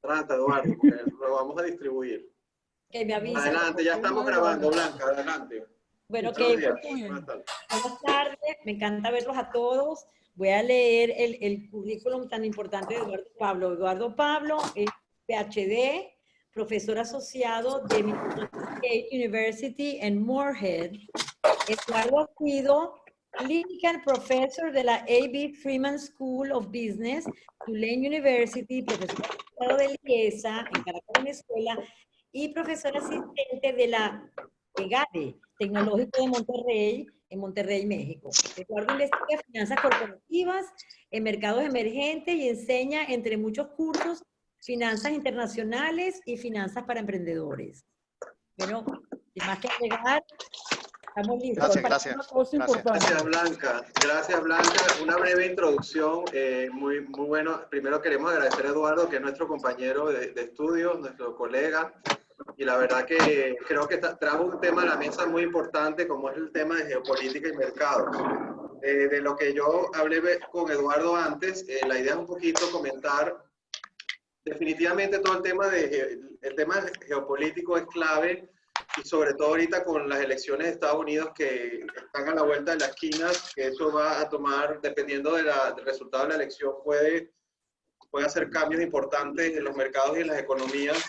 Trata, Eduardo, porque lo vamos a distribuir. Que me avisen. Adelante, ya estamos grabando, Blanca, adelante. Bueno, Buenos que días. buenas tardes, me encanta verlos a todos. Voy a leer el currículum tan importante de Eduardo Pablo. Eduardo Pablo es PhD, profesor asociado de Minnesota State University en Moorhead. Eduardo ha sido Clinical Professor de la A.B. Freeman School of Business, Tulane University, profesor asociado de Liesa, en Caracas, Venezuela, y profesor asistente de la EGADE, Tecnológico de Monterrey, en Monterrey, México. Eduardo investiga finanzas corporativas en mercados emergentes y enseña, entre muchos cursos, finanzas internacionales y finanzas para emprendedores. Bueno, sin más que agregar, estamos listos. Gracias, Blanca. Gracias, Blanca. Una breve introducción, muy bueno. Primero queremos agradecer a Eduardo, que es nuestro compañero de estudio, nuestro colega. Y la verdad que creo que trajo un tema a la mesa muy importante, como es el tema de geopolítica y mercados. De lo que yo hablé con Eduardo antes, la idea es un poquito comentar. Definitivamente todo el tema geopolítico es clave, y sobre todo ahorita con las elecciones de Estados Unidos que están a la vuelta de la esquina, que eso va a tomar, dependiendo del resultado de la elección, puede hacer cambios importantes en los mercados y en las economías,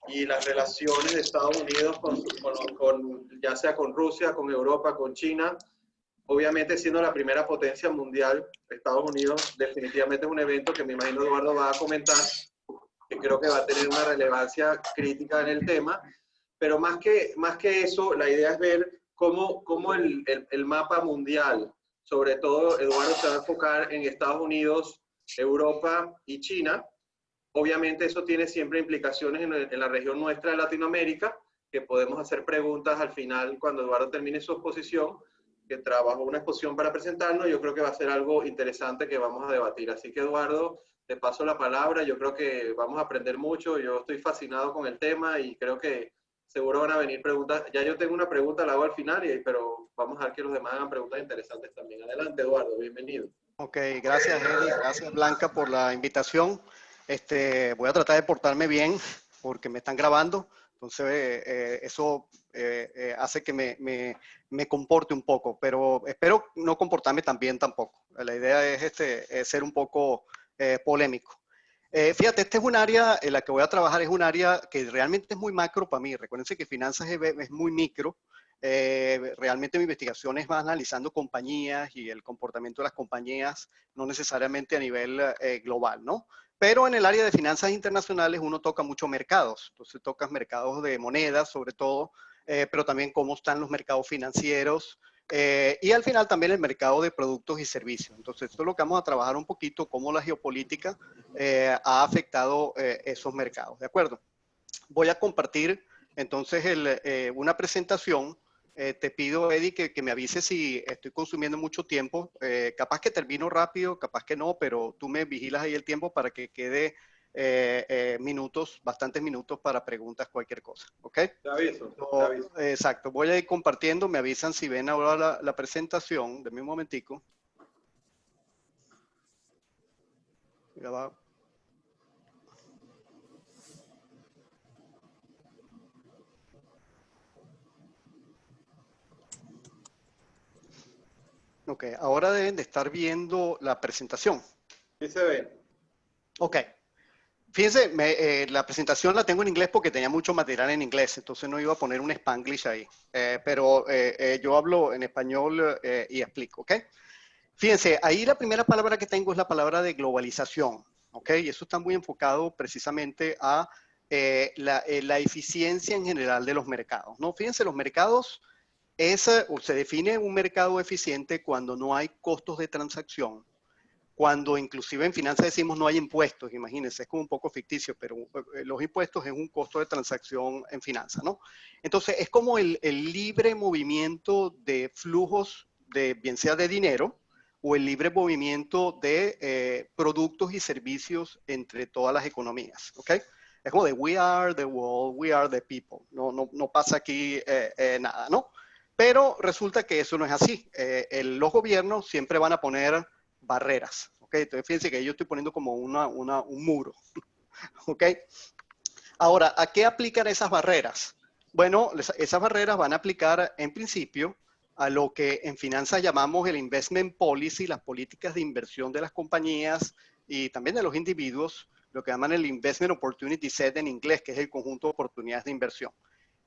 y las relaciones de Estados Unidos ya sea con Rusia, con Europa, con China. Obviamente, siendo la primera potencia mundial, Estados Unidos definitivamente es un evento que me imagino Eduardo va a comentar, que creo que va a tener una relevancia crítica en el tema. Pero más que eso, la idea es ver cómo el mapa mundial, sobre todo Eduardo se va a enfocar en Estados Unidos, Europa y China. Obviamente eso tiene siempre implicaciones en la región nuestra de Latinoamérica, que podemos hacer preguntas al final cuando Eduardo termine su exposición, que trabajó una exposición para presentarnos. Yo creo que va a ser algo interesante que vamos a debatir. Así que, Eduardo, te paso la palabra. Yo creo que vamos a aprender mucho. Yo estoy fascinado con el tema y creo que seguro van a venir preguntas. Ya yo tengo una pregunta, la hago al final, pero vamos a ver que los demás hagan preguntas interesantes también. Adelante, Eduardo, bienvenido. Ok, gracias, Eddie. Gracias, Blanca, por la invitación. Voy a tratar de portarme bien porque me están grabando, entonces eso hace que me comporte un poco, pero espero no comportarme tan bien tampoco. La idea es ser un poco polémico. Fíjate, este es un área en la que voy a trabajar, es un área que realmente es muy macro para mí. Recuérdense que finanzas es muy micro. Realmente mi investigación es más analizando compañías y el comportamiento de las compañías, no necesariamente a nivel global, ¿no? Pero en el área de finanzas internacionales uno toca muchos mercados. Entonces tocas mercados de monedas sobre todo, pero también cómo están los mercados financieros, y al final también el mercado de productos y servicios. Entonces esto es lo que vamos a trabajar un poquito, cómo la geopolítica ha afectado esos mercados, ¿de acuerdo? Voy a compartir entonces una presentación. Te pido, Eddie, que me avises si estoy consumiendo mucho tiempo. Capaz que termino rápido, capaz que no, pero tú me vigilas ahí el tiempo para que quede bastantes minutos para preguntas, cualquier cosa. ¿Ok? Te aviso. Exacto. Voy a ir compartiendo. Me avisan si ven ahora la presentación. Denme un momentico. Ya va. Ok, ahora deben de estar viendo la presentación. Sí se ve. Ok. Fíjense, la presentación la tengo en inglés porque tenía mucho material en inglés, entonces no iba a poner un Spanglish ahí. Pero yo hablo en español y explico, ¿ok? Fíjense, ahí la primera palabra que tengo es la palabra de globalización, ¿ok? Y eso está muy enfocado precisamente a la eficiencia en general de los mercados, ¿no? Fíjense, los mercados se define un mercado eficiente cuando no hay costos de transacción, cuando inclusive en finanzas decimos no hay impuestos, imagínense, es como un poco ficticio, pero los impuestos es un costo de transacción en finanzas, ¿no? Entonces es como el libre movimiento de flujos, bien sea de dinero, o el libre movimiento de productos y servicios entre todas las economías, ¿ok? Es como de we are the world, we are the people, no pasa aquí nada, ¿no? Pero resulta que eso no es así. Los gobiernos siempre van a poner barreras, ¿ok? Entonces fíjense que yo estoy poniendo como un muro. ¿Ok? Ahora, ¿a qué aplican esas barreras? Bueno, esas barreras van a aplicar en principio a lo que en finanzas llamamos el investment policy, las políticas de inversión de las compañías y también de los individuos, lo que llaman el investment opportunity set en inglés, que es el conjunto de oportunidades de inversión.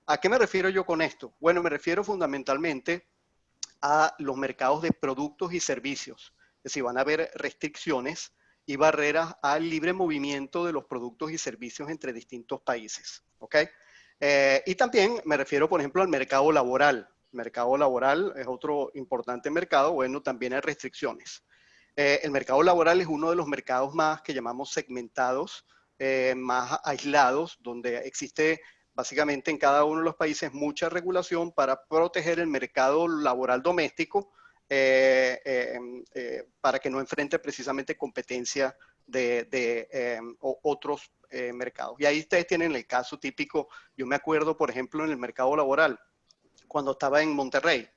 ¿A qué me refiero yo con esto? Bueno, me refiero fundamentalmente a los mercados de productos y servicios. Es decir, van a haber restricciones y barreras al libre movimiento de los productos y servicios entre distintos países. ¿Ok? Y también me refiero, por ejemplo, al mercado laboral. El mercado laboral es otro importante mercado. Bueno, también hay restricciones. El mercado laboral es uno de los mercados más que llamamos segmentados, más aislados, donde existe básicamente en cada uno de los países mucha regulación para proteger el mercado laboral doméstico para que no enfrente precisamente competencia de otros mercados. Y ahí ustedes tienen el caso típico. Yo me acuerdo, por ejemplo, en el mercado laboral, cuando estaba en Monterrey.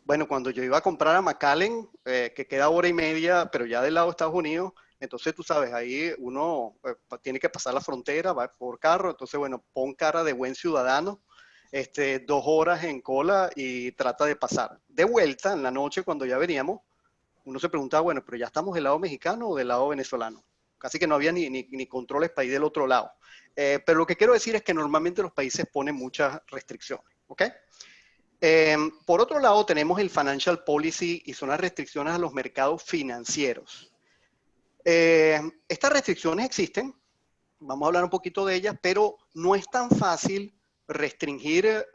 Bueno, cuando yo iba a comprar a McAllen, que queda hora y media, pero ya del lado de Estados Unidos, entonces tú sabes, ahí uno tiene que pasar la frontera, va por carro, entonces bueno, pon cara de buen ciudadano, 2 horas en cola y trata de pasar. De vuelta, en la noche, cuando ya veníamos, uno se preguntaba, bueno, pero ya estamos del lado mexicano o del lado venezolano. Casi que no había ni controles para ir del otro lado. Pero lo que quiero decir es que normalmente los países ponen muchas restricciones, ¿ok? Por otro lado, tenemos el Financial Policy y son las restricciones a los mercados financieros. Estas restricciones existen, vamos a hablar un poquito de ellas, pero no es tan fácil restringir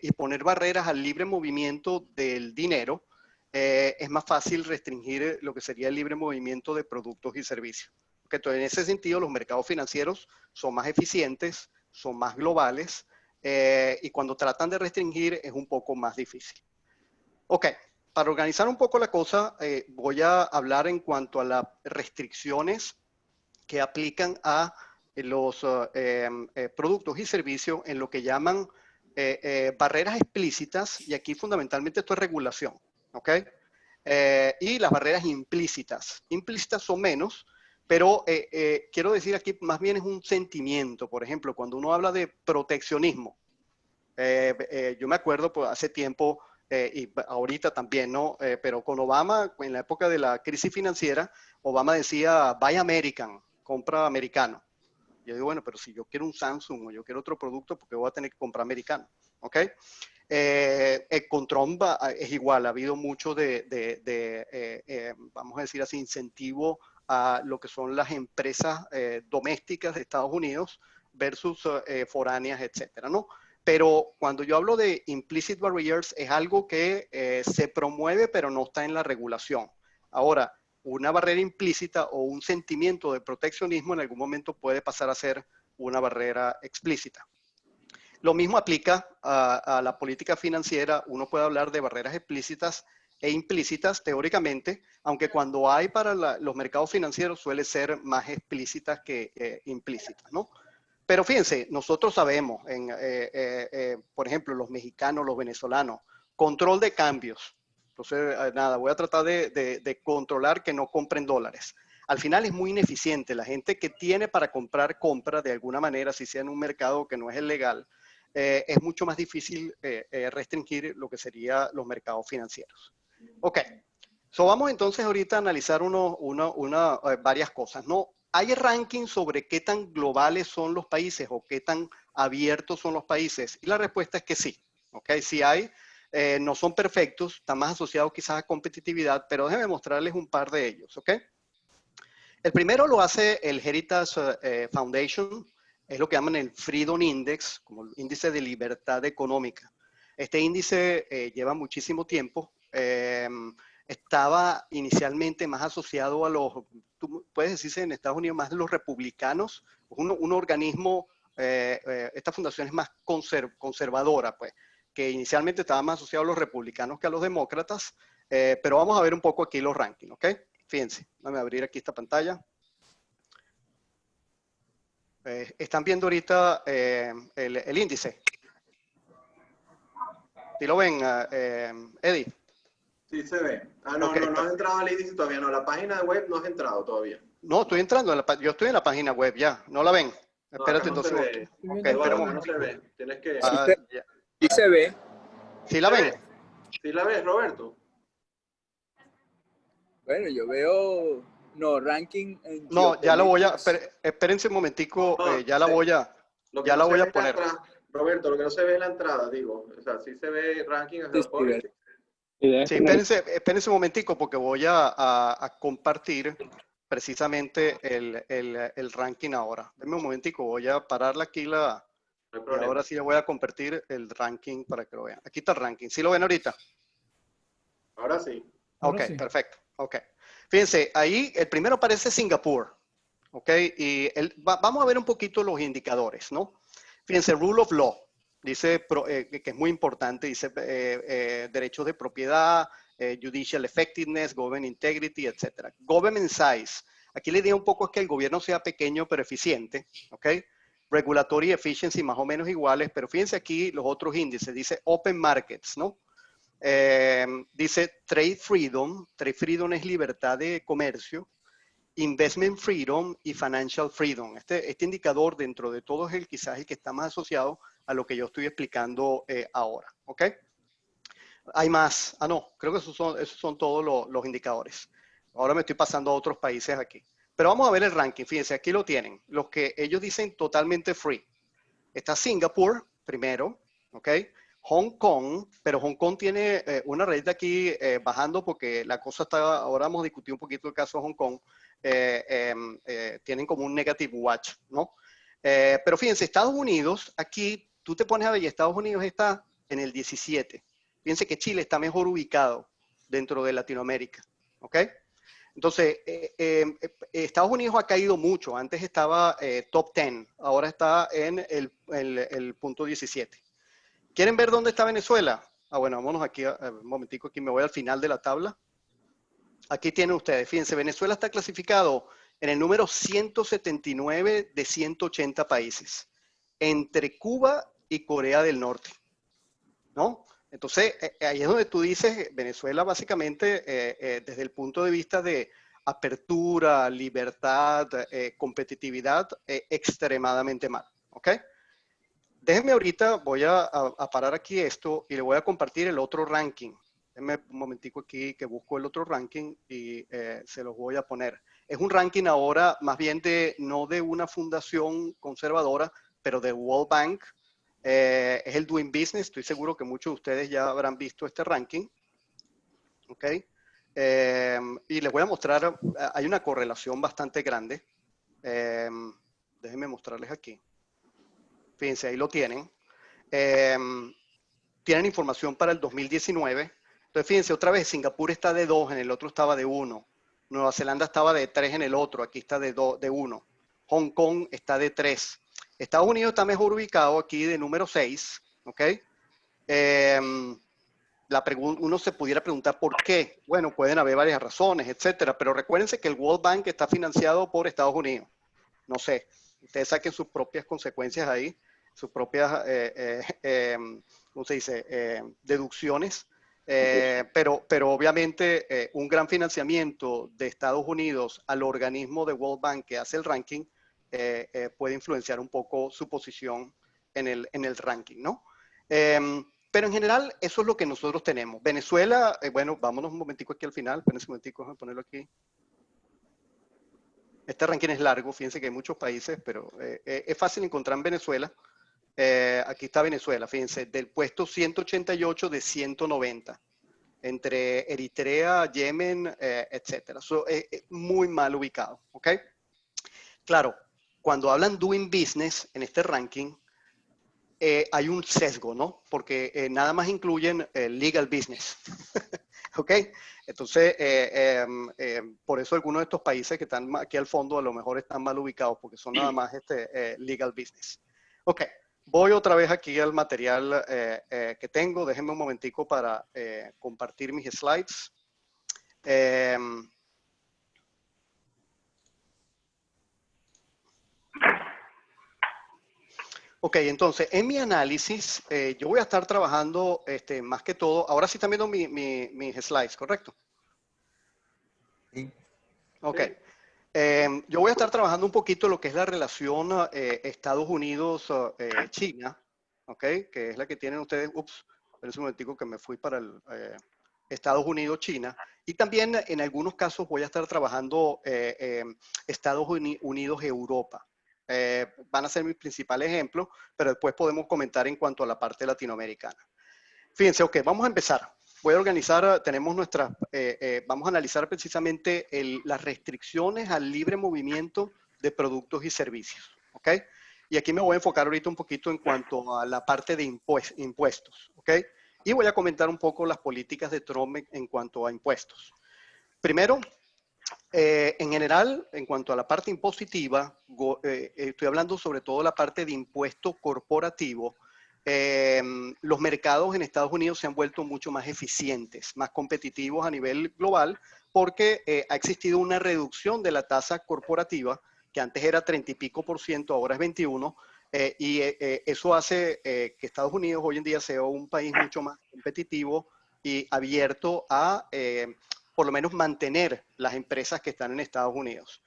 y poner barreras al libre movimiento del dinero. Es más fácil restringir lo que sería el libre movimiento de productos y servicios. Entonces, en ese sentido, los mercados financieros son más eficientes, son más globales, y cuando tratan de restringir es un poco más difícil. Ok, para organizar un poco la cosa, voy a hablar en cuanto a las restricciones que aplican a los productos y servicios en lo que llaman barreras explícitas, y aquí fundamentalmente esto es regulación, ¿ok? Y las barreras implícitas. Implícitas son menos, pero quiero decir aquí más bien es un sentimiento. Por ejemplo, cuando uno habla de proteccionismo, yo me acuerdo pues, hace tiempo, y ahorita también, ¿no? Pero con Obama, en la época de la crisis financiera, Obama decía, buy American, compra americano. Yo digo, bueno, pero si yo quiero un Samsung o yo quiero otro producto, ¿por qué voy a tener que comprar americano? ¿Ok? Con Trump es igual, ha habido mucho vamos a decir así, incentivo a lo que son las empresas domésticas de Estados Unidos versus foráneas, etcétera, ¿no? Pero cuando yo hablo de implicit barriers, es algo que se promueve, pero no está en la regulación. Ahora, una barrera implícita o un sentimiento de proteccionismo en algún momento puede pasar a ser una barrera explícita. Lo mismo aplica a la política financiera. Uno puede hablar de barreras explícitas e implícitas teóricamente, aunque cuando hay para los mercados financieros suele ser más explícitas que implícitas, ¿no? Pero fíjense, nosotros sabemos, por ejemplo, los mexicanos, los venezolanos, control de cambios. Entonces, nada, voy a tratar de controlar que no compren dólares. Al final es muy ineficiente. La gente que tiene para comprar, compra de alguna manera, si sea en un mercado que no es el legal. Es mucho más difícil restringir lo que serían los mercados financieros. Ok, vamos entonces ahorita a analizar varias cosas, ¿no? ¿Hay rankings sobre qué tan globales son los países o qué tan abiertos son los países? Y la respuesta es que sí, ¿ok? Sí hay, no son perfectos, están más asociados quizás a competitividad, pero déjenme mostrarles un par de ellos, ¿ok? El primero lo hace el Heritage Foundation, es lo que llaman el Freedom Index, como el índice de libertad económica. Este índice lleva muchísimo tiempo, estaba inicialmente más asociado a tú puedes decirse en Estados Unidos, más de los republicanos, un organismo, esta fundación es más conservadora, pues, que inicialmente estaba más asociado a los republicanos que a los demócratas, pero vamos a ver un poco aquí los rankings, ¿ok? Fíjense, déjame abrir aquí esta pantalla. Están viendo ahorita el índice. ¿Sí lo ven, Eddie? Sí se ve. Ah, no, okay, no has entrado al índice todavía, no. La página web no has entrado todavía. No, estoy entrando, yo estoy en la página web ya, ¿no la ven? No, Espérate acá no se entonces. ve. Ok, Eduardo, espera un acá no momento. se ve. Tienes que... Ah, ya. Sí se ve. ¿Sí la ¿Se ven? ve? ¿Sí la ves, Roberto? Bueno, yo veo, no, ranking en No, ya la voy a, geopolitics. espérense un momentico, No, ya la voy a, lo que ya no la se voy ve a es la poner. entrada. Roberto, lo que no se ve es la entrada, digo. O sea, sí se ve ranking of Sí, sí, geopolitics. Y debes Sí, tener espérense un momentico porque voy a compartir precisamente el ranking ahora. Denme un momentico, voy a pararla aquí No hay y problema. ahora sí le voy a compartir el ranking para que lo vean. Aquí está el ranking. ¿Sí lo ven ahorita? Ahora sí. Ok, perfecto. Ok. Fíjense, ahí el primero aparece Singapur. Ok, y vamos a ver un poquito los indicadores, ¿no? Fíjense, Rule of Law. Dice que es muy importante, dice derechos de propiedad, judicial effectiveness, government integrity, etc. Government size. Aquí la idea un poco es que el gobierno sea pequeño pero eficiente, ¿ok? Regulatory efficiency más o menos iguales, pero fíjense aquí los otros índices. Dice open markets, ¿no? Dice trade freedom es libertad de comercio, investment freedom y financial freedom. Este indicador dentro de todos es quizás el que está más asociado a lo que yo estoy explicando ahora, ¿ok? Hay más. Ah, no, creo que esos son todos los indicadores. Ahora me estoy pasando a otros países aquí. Pero vamos a ver el ranking. Fíjense, aquí lo tienen. Los que ellos dicen totalmente free. Está Singapur primero, ¿ok? Hong Kong, pero Hong Kong tiene una red de aquí bajando porque la cosa está, ahora vamos a discutir un poquito el caso de Hong Kong, tienen como un negative watch, ¿no? Pero fíjense, Estados Unidos, aquí tú te pones a ver y Estados Unidos está en el 17. Fíjense que Chile está mejor ubicado dentro de Latinoamérica, ¿ok? Entonces, Estados Unidos ha caído mucho. Antes estaba top 10, ahora está en el punto 17. ¿Quieren ver dónde está Venezuela? Ah, bueno, vámonos aquí, un momentico, aquí me voy al final de la tabla. Aquí tienen ustedes, fíjense, Venezuela está clasificado en el número 179 de 180 países, entre Cuba y Corea del Norte, ¿no? Entonces, ahí es donde tú dices, Venezuela básicamente, desde el punto de vista de apertura, libertad, competitividad, extremadamente mal, ¿ok? Déjenme ahorita, voy a parar aquí esto y le voy a compartir el otro ranking. Déjenme un momentico aquí que busco el otro ranking y se los voy a poner. Es un ranking ahora más bien no de una fundación conservadora, pero de World Bank. Es el Doing Business. Estoy seguro que muchos de ustedes ya habrán visto este ranking. ¿Ok? Y les voy a mostrar, hay una correlación bastante grande. Déjenme mostrarles aquí. Fíjense, ahí lo tienen. Tienen información para el 2019. Entonces, fíjense, otra vez, Singapur está de 2, en el otro estaba de 1. Nueva Zelanda estaba de 3 en el otro, aquí está de 1. Hong Kong está de 3. Estados Unidos está mejor ubicado aquí de número 6, ¿ok? Uno se pudiera preguntar por qué. Bueno, pueden haber varias razones, etcétera, pero recuérdense que el World Bank está financiado por Estados Unidos. No sé, ustedes saquen sus propias consecuencias ahí, sus propias, ¿cómo se dice?, deducciones. Pero obviamente un gran financiamiento de Estados Unidos al organismo de World Bank que hace el ranking puede influenciar un poco su posición en el ranking, ¿no? Pero en general eso es lo que nosotros tenemos. Venezuela, bueno, vámonos un momentico aquí al final, espérense un momentico, voy a ponerlo aquí. Este ranking es largo, fíjense que hay muchos países, pero es fácil encontrar en Venezuela. Aquí está Venezuela, fíjense, del puesto 188 de 190, entre Eritrea, Yemen, etcétera. Es muy mal ubicado, ¿ok? Claro, cuando hablan doing business en este ranking, hay un sesgo, ¿no? Porque nada más incluyen legal business, ¿ok? Entonces, por eso algunos de estos países que están aquí al fondo a lo mejor están mal ubicados, porque son nada más legal business. Ok, voy otra vez aquí al material que tengo. Déjenme un momentico para compartir mis slides. Ok, entonces, en mi análisis, yo voy a estar trabajando más que todo. Ahora sí están viendo mis slides, ¿correcto? Sí. Ok. Sí. Yo voy a estar trabajando un poquito lo que es la relación Estados Unidos-China, ¿ok? Que es la que tienen ustedes. Ups, espérense un momentico que me fui para el Estados Unidos-China. Y también en algunos casos voy a estar trabajando Estados Unidos-Europa. Van a ser mis principales ejemplos, pero después podemos comentar en cuanto a la parte latinoamericana. Fíjense, ok, vamos a empezar. Voy a organizar, tenemos nuestras, vamos a analizar precisamente las restricciones al libre movimiento de productos y servicios, ¿ok? Y aquí me voy a enfocar ahorita un poquito en cuanto a la parte de impuestos, ¿ok? Y voy a comentar un poco las políticas de Trump en cuanto a impuestos. Primero, en general, en cuanto a la parte impositiva, estoy hablando sobre todo la parte de impuesto corporativo. Los mercados en Estados Unidos se han vuelto mucho más eficientes, más competitivos a nivel global, porque ha existido una reducción de la tasa corporativa, que antes era 30 y pico %, ahora es 21, y eso hace que Estados Unidos hoy en día sea un país mucho más competitivo y abierto a por lo menos mantener las empresas que están en Estados Unidos.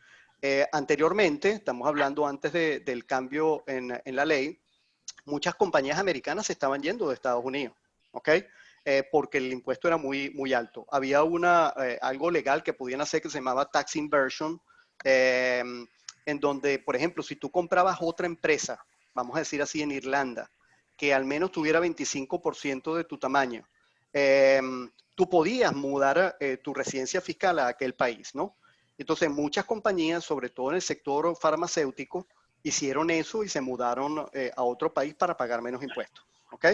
Anteriormente, estamos hablando antes del cambio en la ley, muchas compañías americanas se estaban yendo de Estados Unidos, ¿ok? Porque el impuesto era muy alto. Había algo legal que podían hacer que se llamaba tax inversion, en donde, por ejemplo, si tú comprabas otra empresa, vamos a decir así en Irlanda, que al menos tuviera 25% de tu tamaño, tú podías mudar tu residencia fiscal a aquel país, ¿no? Entonces, muchas compañías, sobre todo en el sector farmacéutico, hicieron eso y se mudaron a otro país para pagar menos impuestos, ¿ok?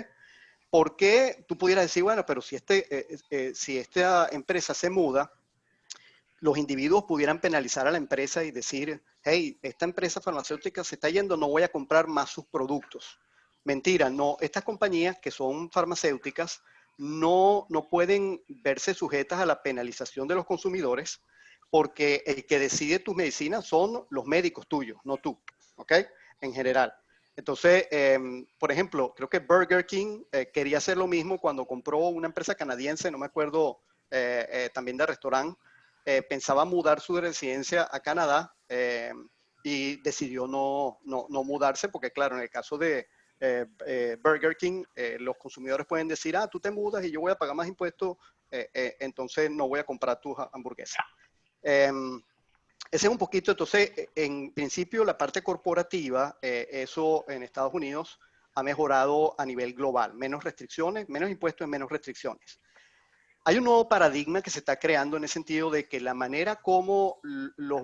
¿Por qué tú pudieras decir, bueno, pero si esta empresa se muda, los individuos pudieran penalizar a la empresa y decir, hey, esta empresa farmacéutica se está yendo, no voy a comprar más sus productos? Mentira, no, estas compañías que son farmacéuticas no pueden verse sujetas a la penalización de los consumidores, porque el que decide tus medicinas son los médicos tuyos, no tú, ¿ok? En general. Entonces, por ejemplo, creo que Burger King quería hacer lo mismo cuando compró una empresa canadiense, no me acuerdo, también de restaurante, pensaba mudar su residencia a Canadá y decidió no mudarse porque, claro, en el caso de Burger King, los consumidores pueden decir, tú te mudas y yo voy a pagar más impuestos, entonces no voy a comprar tus hamburguesas. Ese es un poquito, entonces, en principio, la parte corporativa, eso en Estados Unidos ha mejorado a nivel global. Menos restricciones, menos impuestos y menos restricciones. Hay un nuevo paradigma que se está creando en el sentido de que la manera como la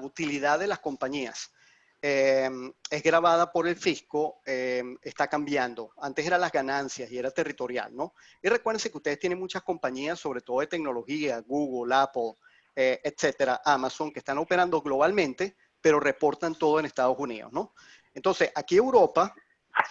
utilidad de las compañías es grabada por el fisco, está cambiando. Antes eran las ganancias y era territorial, ¿no? Y recuérdense que ustedes tienen muchas compañías, sobre todo de tecnología, Google, Apple, etcétera, Amazon, que están operando globalmente, pero reportan todo en Estados Unidos, ¿no? Entonces, aquí Europa,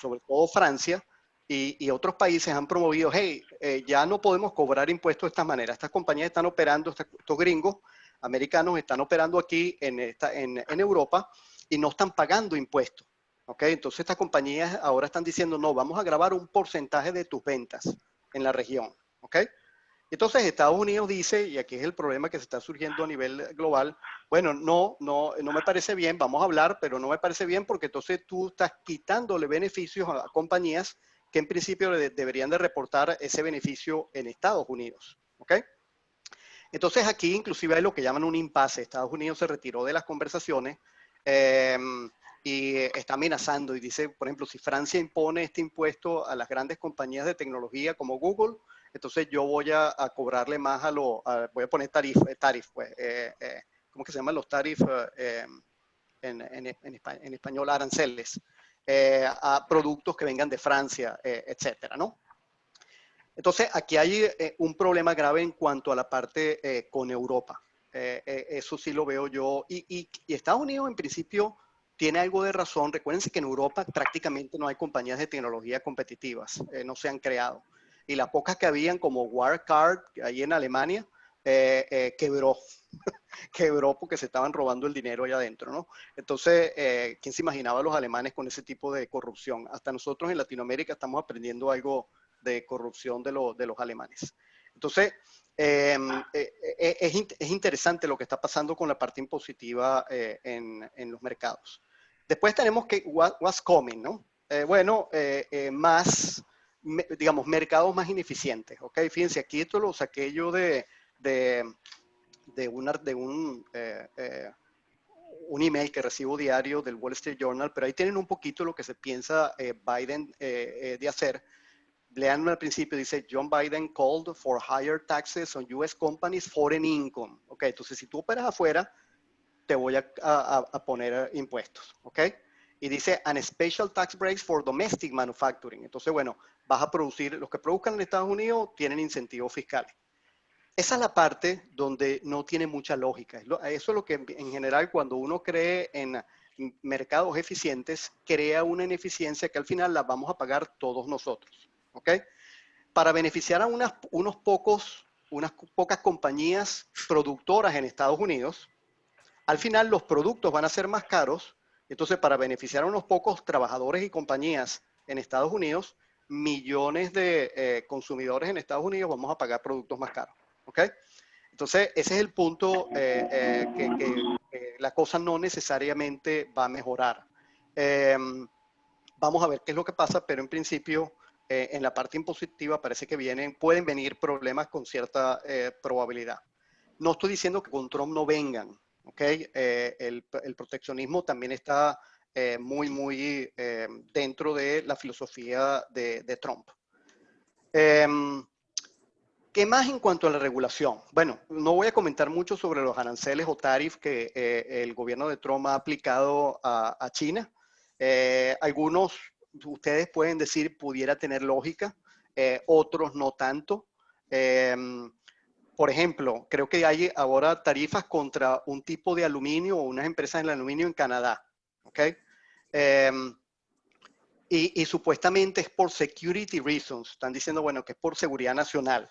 sobre todo Francia, y otros países han promovido, hey, ya no podemos cobrar impuestos de esta manera. Estas compañías están operando, estos gringos americanos están operando aquí en Europa y no están pagando impuestos. ¿Ok? Entonces estas compañías ahora están diciendo, no, vamos a grabar un porcentaje de tus ventas en la región. ¿Ok? Entonces Estados Unidos dice, y aquí es el problema que se está surgiendo a nivel global, bueno, no me parece bien, vamos a hablar, pero no me parece bien porque entonces tú estás quitándole beneficios a compañías que en principio deberían de reportar ese beneficio en Estados Unidos. ¿Ok? Entonces aquí inclusive hay lo que llaman un impasse. Estados Unidos se retiró de las conversaciones y está amenazando y dice, por ejemplo, si Francia impone este impuesto a las grandes compañías de tecnología como Google, entonces yo voy a cobrarle más voy a poner pues, ¿cómo que se llaman los tarifs en español? Aranceles, a productos que vengan de Francia, etcétera, ¿no? Entonces, aquí hay un problema grave en cuanto a la parte con Europa. Eso sí lo veo yo. Y Estados Unidos, en principio, tiene algo de razón. Recuérdense que en Europa prácticamente no hay compañías de tecnología competitivas. No se han creado. Y las pocas que habían, como Wirecard, ahí en Alemania, quebró. Quebró porque se estaban robando el dinero allá adentro, ¿no? Entonces, ¿quién se imaginaba a los alemanes con ese tipo de corrupción? Hasta nosotros en Latinoamérica estamos aprendiendo algo de corrupción de los alemanes. Entonces, es interesante lo que está pasando con la parte impositiva en los mercados. Después tenemos que what's coming, ¿no? Digamos, mercados más ineficientes, ¿ok? Fíjense, aquí esto lo saqué yo de un email que recibo diario del Wall Street Journal, pero ahí tienen un poquito lo que se piensa Biden de hacer. Lean al principio, dice, John Biden called for higher taxes on U.S. companies foreign income. Ok, entonces si tú operas afuera, te voy a poner impuestos. Ok, y dice, and special tax breaks for domestic manufacturing. Entonces, bueno, vas a producir, los que produzcan en Estados Unidos tienen incentivos fiscales. Esa es la parte donde no tiene mucha lógica. Eso es lo que en general cuando uno cree en mercados eficientes, crea una ineficiencia que al final la vamos a pagar todos nosotros. ¿Ok? Para beneficiar a unas pocas compañías productoras en Estados Unidos, al final los productos van a ser más caros. Entonces, para beneficiar a unos pocos trabajadores y compañías en Estados Unidos, millones de consumidores en Estados Unidos vamos a pagar productos más caros. ¿Ok? Entonces, ese es el punto que la cosa no necesariamente va a mejorar. Vamos a ver qué es lo que pasa, pero en principio, en la parte impositiva parece que pueden venir problemas con cierta probabilidad. No estoy diciendo que con Trump no vengan, ¿ok? El proteccionismo también está muy dentro de la filosofía de Trump. ¿Qué más en cuanto a la regulación? Bueno, no voy a comentar mucho sobre los aranceles o tarifs que el gobierno de Trump ha aplicado a China. Algunos, ustedes pueden decir, pudiera tener lógica, otros no tanto. Por ejemplo, creo que hay ahora tarifas contra un tipo de aluminio o unas empresas en el aluminio en Canadá. ¿Ok? Y supuestamente es por security reasons. Están diciendo, bueno, que es por seguridad nacional.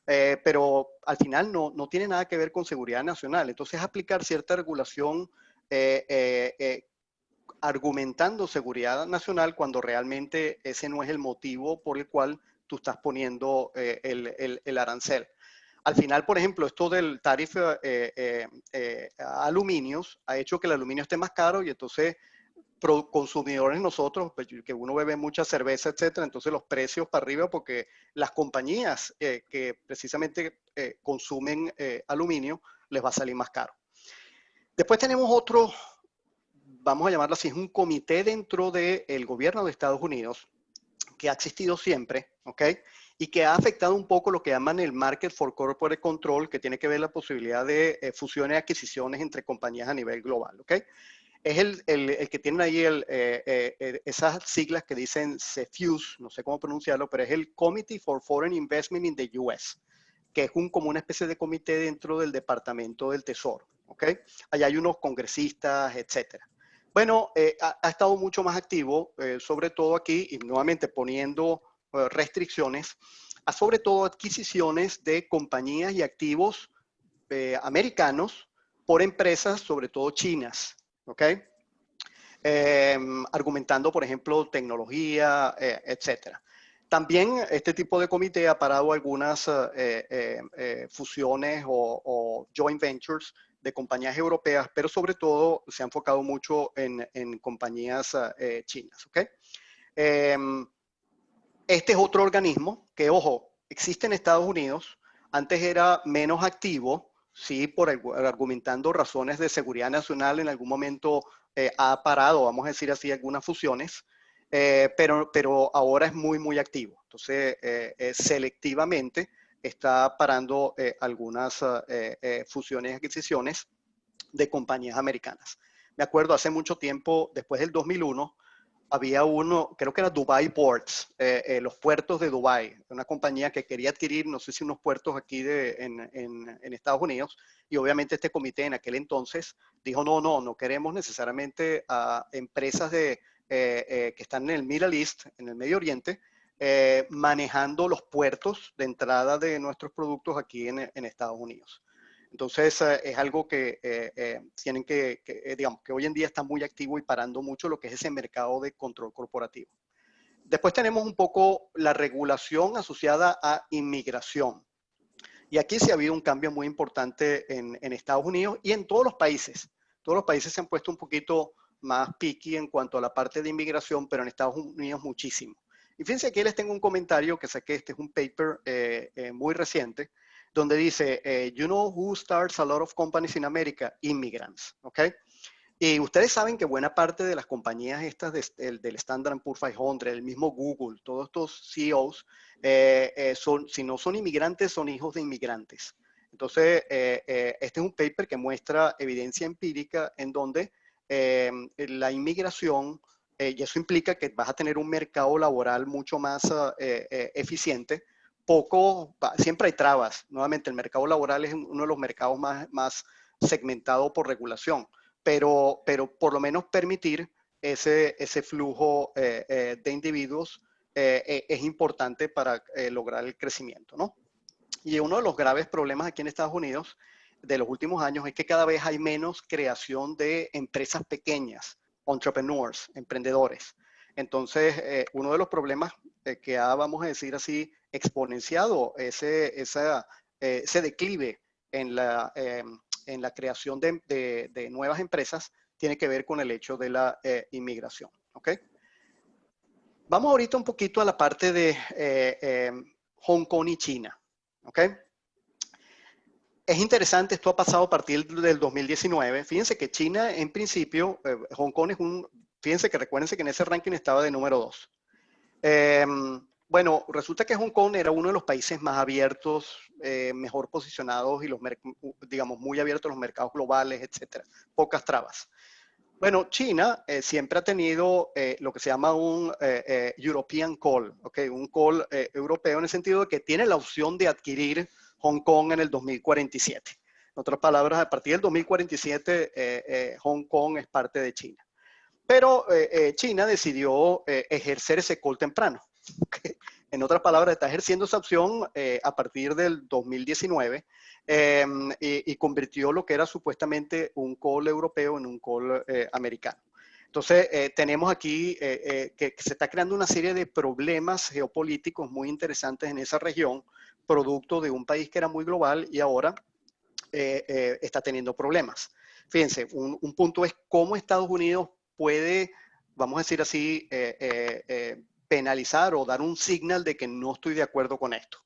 Pero al final no tiene nada que ver con seguridad nacional. Entonces, aplicar cierta regulación argumentando seguridad nacional cuando realmente ese no es el motivo por el cual tú estás poniendo el arancel. Al final, por ejemplo, esto del tarif a aluminios ha hecho que el aluminio esté más caro y entonces consumidores nosotros, que uno bebe mucha cerveza, etcétera, entonces los precios para arriba porque las compañías que precisamente consumen aluminio les va a salir más caro. Después tenemos otro, vamos a llamarlo así, es un comité dentro del gobierno de Estados Unidos que ha existido siempre, ¿ok? Y que ha afectado un poco lo que llaman el Market for Corporate Control, que tiene que ver la posibilidad de fusiones y adquisiciones entre compañías a nivel global, ¿ok? Es el que tienen ahí esas siglas que dicen CFIUS, no sé cómo pronunciarlo, pero es el Committee for Foreign Investment in the US, que es como una especie de comité dentro del Departamento del Tesoro. ¿Ok? Allá hay unos congresistas, etcétera. Bueno, ha estado mucho más activo, sobre todo aquí, y nuevamente poniendo restricciones, a sobre todo adquisiciones de compañías y activos americanos por empresas, sobre todo chinas. ¿Ok? Argumentando, por ejemplo, tecnología, etcétera. También este tipo de comité ha parado algunas fusiones o joint ventures de compañías europeas, pero sobre todo se ha enfocado mucho en compañías chinas. ¿Okay? Este es otro organismo que, ojo, existe en Estados Unidos, antes era menos activo, sí, argumentando razones de seguridad nacional, en algún momento ha parado, vamos a decir así, algunas fusiones, pero ahora es muy activo. Entonces, selectivamente está parando algunas fusiones y adquisiciones de compañías americanas. Me acuerdo hace mucho tiempo, después del 2001, había uno, creo que era Dubai Ports, los puertos de Dubai, una compañía que quería adquirir, no sé si unos puertos aquí en Estados Unidos, y obviamente este comité en aquel entonces dijo, no queremos necesariamente a empresas que están en el Middle East, en el Medio Oriente, manejando los puertos de entrada de nuestros productos aquí en Estados Unidos. Entonces, es algo que tienen digamos, que hoy en día está muy activo y parando mucho lo que es ese mercado de control corporativo. Después tenemos un poco la regulación asociada a inmigración. Y aquí sí ha habido un cambio muy importante en Estados Unidos y en todos los países. Todos los países se han puesto un poquito más picky en cuanto a la parte de inmigración, pero en Estados Unidos muchísimo. Y fíjense, aquí les tengo un comentario que saqué, este es un paper muy reciente, donde dice, you know who starts a lot of companies in America? Immigrants, ¿ok? Y ustedes saben que buena parte de las compañías estas del Standard & Poor's 500, el mismo Google, todos estos CEOs, si no son inmigrantes, son hijos de inmigrantes. Entonces, este es un paper que muestra evidencia empírica en donde la inmigración, y eso implica que vas a tener un mercado laboral mucho más eficiente. Siempre hay trabas. Nuevamente, el mercado laboral es uno de los mercados más segmentado por regulación. Pero por lo menos permitir ese flujo de individuos es importante para lograr el crecimiento, ¿no? Y uno de los graves problemas aquí en Estados Unidos de los últimos años es que cada vez hay menos creación de empresas pequeñas, entrepreneurs, emprendedores. Entonces, uno de los problemas que ha, vamos a decir así, exponenciado ese declive en la creación de nuevas empresas tiene que ver con el hecho de la inmigración. ¿Ok? Vamos ahorita un poquito a la parte de Hong Kong y China. ¿Ok? Es interesante, esto ha pasado a partir del 2019. Fíjense que China, en principio, Hong Kong es fíjense que recuérdense que en ese ranking estaba de número 2. Bueno, resulta que Hong Kong era uno de los países más abiertos, mejor posicionados y digamos, muy abiertos a los mercados globales, etcétera. Pocas trabas. Bueno, China siempre ha tenido lo que se llama un European Call, ¿okay? Un call europeo en el sentido de que tiene la opción de adquirir Hong Kong en el 2047. En otras palabras, a partir del 2047, Hong Kong es parte de China. Pero China decidió ejercer ese call temprano. ¿Okay? En otras palabras, está ejerciendo esa opción a partir del 2019 y convirtió lo que era supuestamente un call europeo en un call americano. Entonces, tenemos aquí que se está creando una serie de problemas geopolíticos muy interesantes en esa región, producto de un país que era muy global y ahora está teniendo problemas. Fíjense, un punto es cómo Estados Unidos puede, vamos a decir así, penalizar o dar un signal de que no estoy de acuerdo con esto.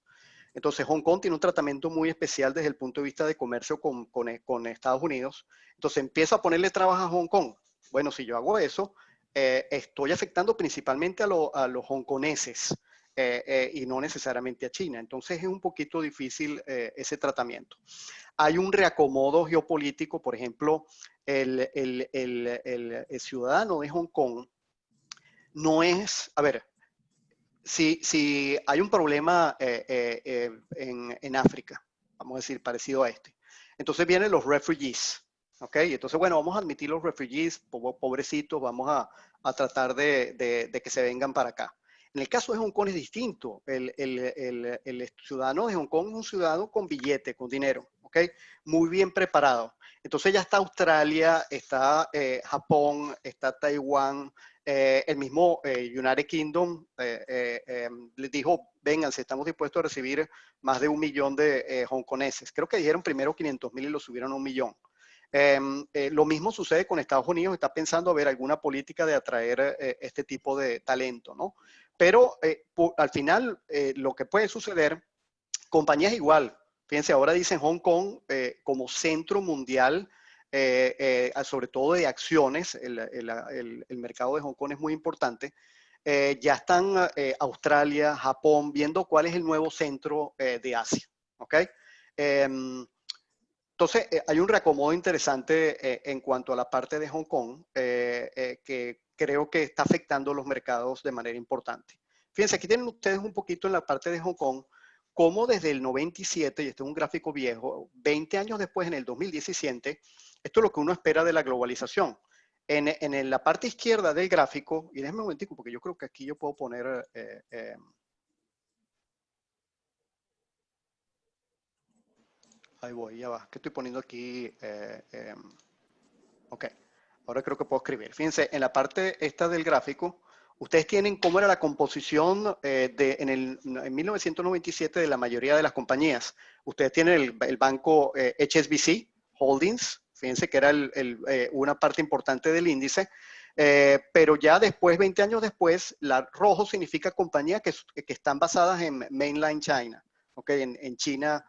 Entonces, Hong Kong tiene un tratamiento muy especial desde el punto de vista de comercio con Estados Unidos. Entonces, empiezo a ponerle trabas a Hong Kong. Bueno, si yo hago eso, estoy afectando principalmente a los hongkoneses y no necesariamente a China. Entonces, es un poquito difícil ese tratamiento. Hay un reacomodo geopolítico, por ejemplo, el ciudadano de Hong Kong no es, a ver, si hay un problema en África, vamos a decir, parecido a este, entonces vienen los refugees, ¿ok? Entonces, bueno, vamos a admitir los refugees, pobrecitos, vamos a tratar de que se vengan para acá. En el caso de Hong Kong es distinto. El ciudadano de Hong Kong es un ciudadano con billete, con dinero, ¿ok? Muy bien preparado. Entonces ya está Australia, está Japón, está Taiwán, el mismo United Kingdom les dijo, vengan, si estamos dispuestos a recibir más de 1 millón de hongkoneses. Creo que dijeron primero 500,000 y lo subieron a 1 millón. Lo mismo sucede con Estados Unidos, está pensando a ver alguna política de atraer este tipo de talento, ¿no? Pero al final lo que puede suceder, compañías igual, fíjense, ahora dicen Hong Kong como centro mundial, sobre todo de acciones, el mercado de Hong Kong es muy importante. Ya están Australia, Japón, viendo cuál es el nuevo centro de Asia, ¿ok? Entonces, hay un reacomodo interesante en cuanto a la parte de Hong Kong que creo que está afectando los mercados de manera importante. Fíjense, aquí tienen ustedes un poquito en la parte de Hong Kong, cómo desde el 97, y este es un gráfico viejo, 20 años después, en el 2017, esto es lo que uno espera de la globalización. En la parte izquierda del gráfico, y déjenme un momentico, porque yo creo que aquí yo puedo poner... ahí voy, ya va, que estoy poniendo aquí... ok, ahora creo que puedo escribir. Fíjense, en la parte esta del gráfico, Ustedes tienen cómo era la composición en 1997 de la mayoría de las compañías. Ustedes tienen el banco HSBC Holdings, fíjense que era una parte importante del índice, pero ya después, 20 años después, la rojo significa compañías que están basadas en mainland China, ¿okay? En China.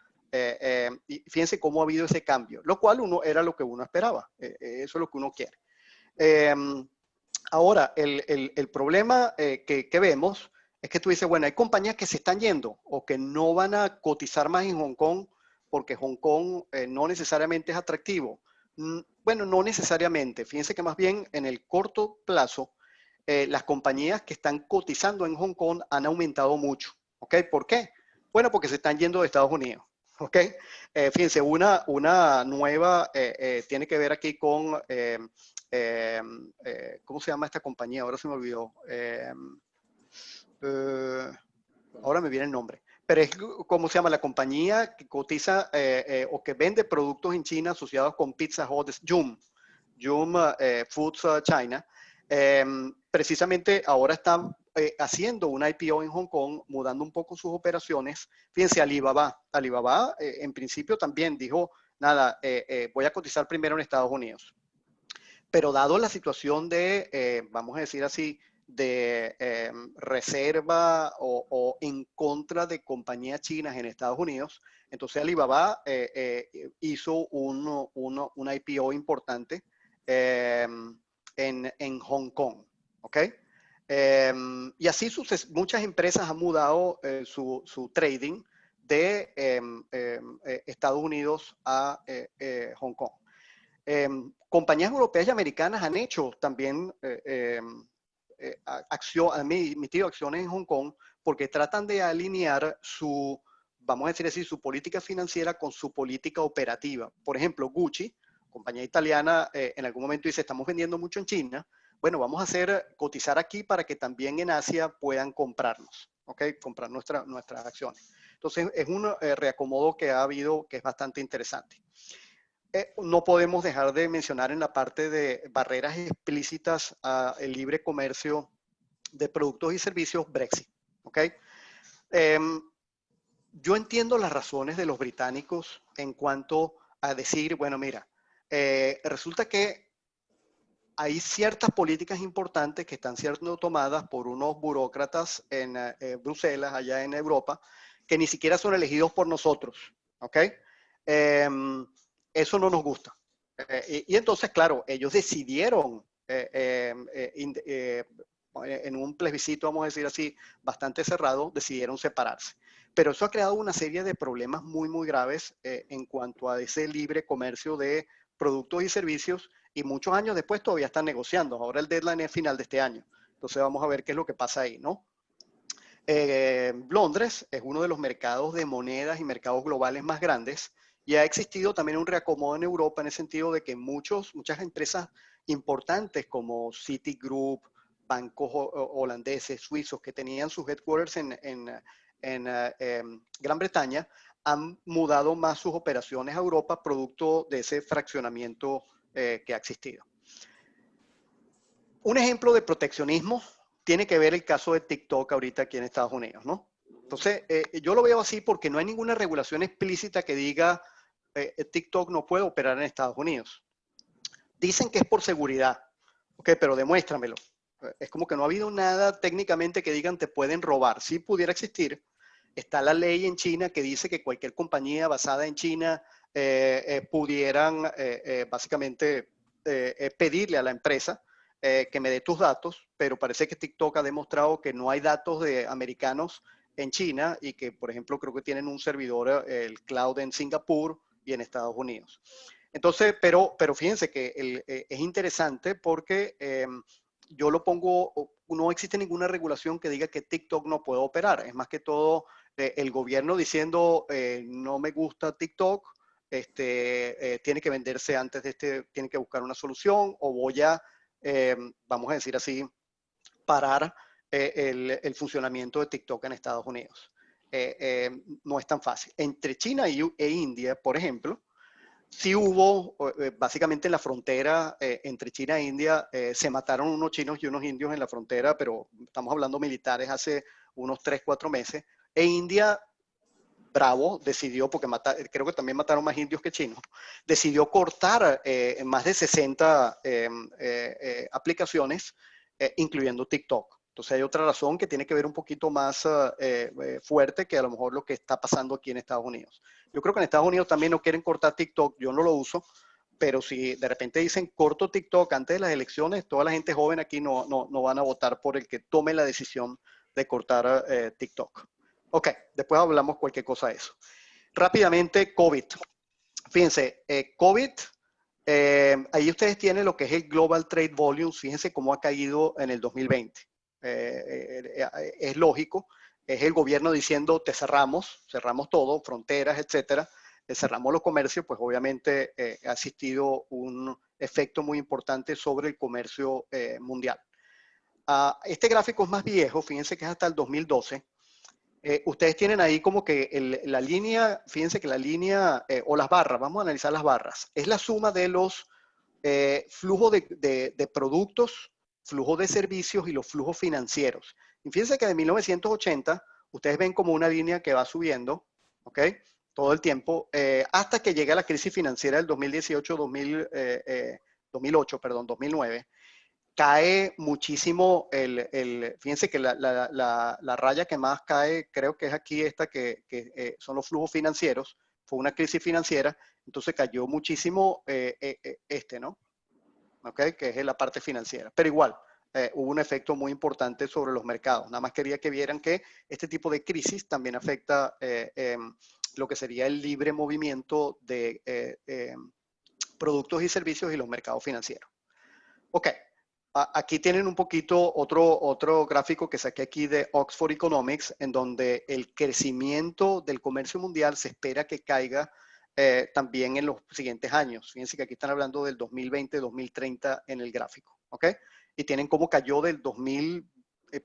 Y fíjense cómo ha habido ese cambio, lo cual era lo que uno esperaba. Eso es lo que uno quiere. Ahora, el problema que vemos es que tú dices, bueno, hay compañías que se están yendo o que no van a cotizar más en Hong Kong porque Hong Kong no necesariamente es atractivo. Bueno, no necesariamente. Fíjense que más bien en el corto plazo, las compañías que están cotizando en Hong Kong han aumentado mucho. ¿Ok? ¿Por qué? Bueno, porque se están yendo de Estados Unidos. ¿Ok? Fíjense, una nueva tiene que ver aquí con... ¿cómo se llama esta compañía? Ahora se me olvidó. Ahora me viene el nombre. Pero es, ¿cómo se llama? La compañía que cotiza o que vende productos en China asociados con Pizza Hut, Yum Foods China. Precisamente ahora están haciendo una IPO en Hong Kong, mudando un poco sus operaciones. Fíjense, Alibaba. Alibaba en principio también dijo, nada, voy a cotizar primero en Estados Unidos. Pero dado la situación de, vamos a decir así, de reserva o en contra de compañías chinas en Estados Unidos, entonces Alibaba hizo una IPO importante en Hong Kong, ¿ok? Y así muchas empresas han mudado su trading de Estados Unidos a Hong Kong. Compañías europeas y americanas han hecho también han emitido acciones en Hong Kong porque tratan de alinear su, vamos a decir así, su política financiera con su política operativa. Por ejemplo, Gucci, compañía italiana, en algún momento dice, estamos vendiendo mucho en China, bueno, vamos a hacer cotizar aquí para que también en Asia puedan comprarnos, ¿ok? Comprar nuestras acciones. Entonces, es un reacomodo que ha habido que es bastante interesante. No podemos dejar de mencionar en la parte de barreras explícitas al libre comercio de productos y servicios Brexit. ¿Okay? Yo entiendo las razones de los británicos en cuanto a decir, bueno, mira, resulta que hay ciertas políticas importantes que están siendo tomadas por unos burócratas en Bruselas, allá en Europa, que ni siquiera son elegidos por nosotros. ¿Ok? Eso no nos gusta. Y entonces, claro, ellos decidieron en un plebiscito, vamos a decir así, bastante cerrado, decidieron separarse. Pero eso ha creado una serie de problemas muy, muy graves en cuanto a ese libre comercio de productos y servicios, y muchos años después todavía están negociando. Ahora el deadline es final de este año. Entonces vamos a ver qué es lo que pasa ahí, ¿no? Londres es uno de los mercados de monedas y mercados globales más grandes, y ha existido también un reacomodo en Europa en el sentido de que muchas empresas importantes como Citigroup, bancos holandeses, suizos, que tenían sus headquarters en Gran Bretaña, han mudado más sus operaciones a Europa producto de ese fraccionamiento que ha existido. Un ejemplo de proteccionismo tiene que ver el caso de TikTok ahorita aquí en Estados Unidos, ¿no? Entonces, yo lo veo así porque no hay ninguna regulación explícita que diga TikTok no puede operar en Estados Unidos. Dicen que es por seguridad, ok, pero demuéstramelo. Es como que no ha habido nada técnicamente que digan te pueden robar. Si pudiera existir, está la ley en China que dice que cualquier compañía basada en China pudieran básicamente pedirle a la empresa que me dé tus datos, pero parece que TikTok ha demostrado que no hay datos de americanos en China y que, por ejemplo, creo que tienen un servidor, el cloud en Singapur y en Estados Unidos. Entonces, pero fíjense que es interesante porque yo lo pongo, no existe ninguna regulación que diga que TikTok no puede operar. Es más que todo el gobierno diciendo no me gusta TikTok, tiene que venderse antes de tiene que buscar una solución o voy a, vamos a decir así, parar el funcionamiento de TikTok en Estados Unidos. No es tan fácil. Entre China e India, por ejemplo, sí hubo, básicamente en la frontera entre China e India, se mataron unos chinos y unos indios en la frontera, pero estamos hablando militares hace unos 3, 4 meses. E India, bravo, decidió, porque creo que también mataron más indios que chinos, decidió cortar más de 60 aplicaciones, incluyendo TikTok. Entonces hay otra razón que tiene que ver un poquito más fuerte que a lo mejor lo que está pasando aquí en Estados Unidos. Yo creo que en Estados Unidos también no quieren cortar TikTok, yo no lo uso, pero si de repente dicen corto TikTok antes de las elecciones, toda la gente joven aquí no van a votar por el que tome la decisión de cortar TikTok. Ok, después hablamos cualquier cosa de eso. Rápidamente, COVID. Fíjense, COVID, ahí ustedes tienen lo que es el Global Trade Volumes. Fíjense cómo ha caído en el 2020. Es lógico, es el gobierno diciendo te cerramos todo, fronteras, etcétera, cerramos los comercios, pues obviamente ha existido un efecto muy importante sobre el comercio mundial. Este gráfico es más viejo, fíjense que es hasta el 2012. Ustedes tienen ahí como que la línea, fíjense que la línea o las barras, vamos a analizar las barras, es la suma de los flujos de productos, flujos de servicios y los flujos financieros. Y fíjense que de 1980, ustedes ven como una línea que va subiendo, ¿ok? Todo el tiempo, hasta que llega la crisis financiera del 2018, 2008, perdón, 2009. Cae muchísimo fíjense que la raya que más cae, creo que es aquí esta, que son los flujos financieros, fue una crisis financiera, entonces cayó muchísimo ¿no? ¿Ok? Que es la parte financiera, pero igual, hubo un efecto muy importante sobre los mercados. Nada más quería que vieran que este tipo de crisis también afecta lo que sería el libre movimiento de productos y servicios y los mercados financieros. Ok. Aquí tienen un poquito otro gráfico que saqué aquí de Oxford Economics, en donde el crecimiento del comercio mundial se espera que caiga también en los siguientes años. Fíjense que aquí están hablando del 2020-2030 en el gráfico, ¿ok? Y tienen cómo cayó del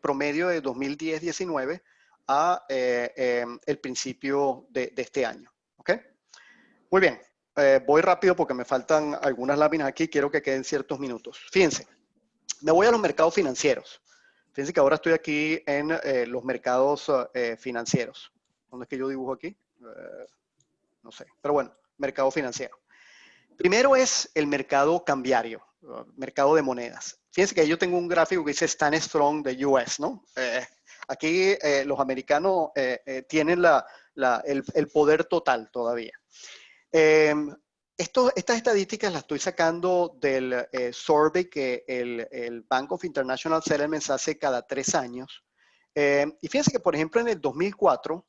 promedio de 2010-19 a el principio de este año, ¿ok? Muy bien, voy rápido porque me faltan algunas láminas aquí, quiero que queden ciertos minutos. Fíjense. Me voy a los mercados financieros. Fíjense que ahora estoy aquí en los mercados financieros. ¿Dónde es que yo dibujo aquí? No sé, pero bueno, mercado financiero. Primero es el mercado cambiario, mercado de monedas. Fíjense que yo tengo un gráfico que dice Stand Strong de US, ¿no? Aquí los americanos tienen el poder total todavía. Estas estadísticas las estoy sacando del survey que el Bank of International Settlements hace cada 3 años. Y fíjense que, por ejemplo, en el 2004,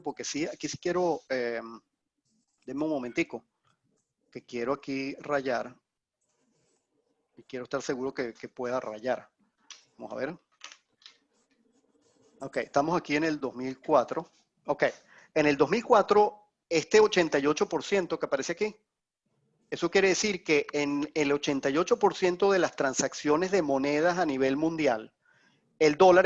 porque sí, aquí sí quiero, denme un momentico, que quiero aquí rayar y quiero estar seguro que pueda rayar. Vamos a ver. Ok, estamos aquí en el 2004. Ok, en el 2004, este 88% que aparece aquí, eso quiere decir que en el 88% de las transacciones de monedas a nivel mundial, el dólar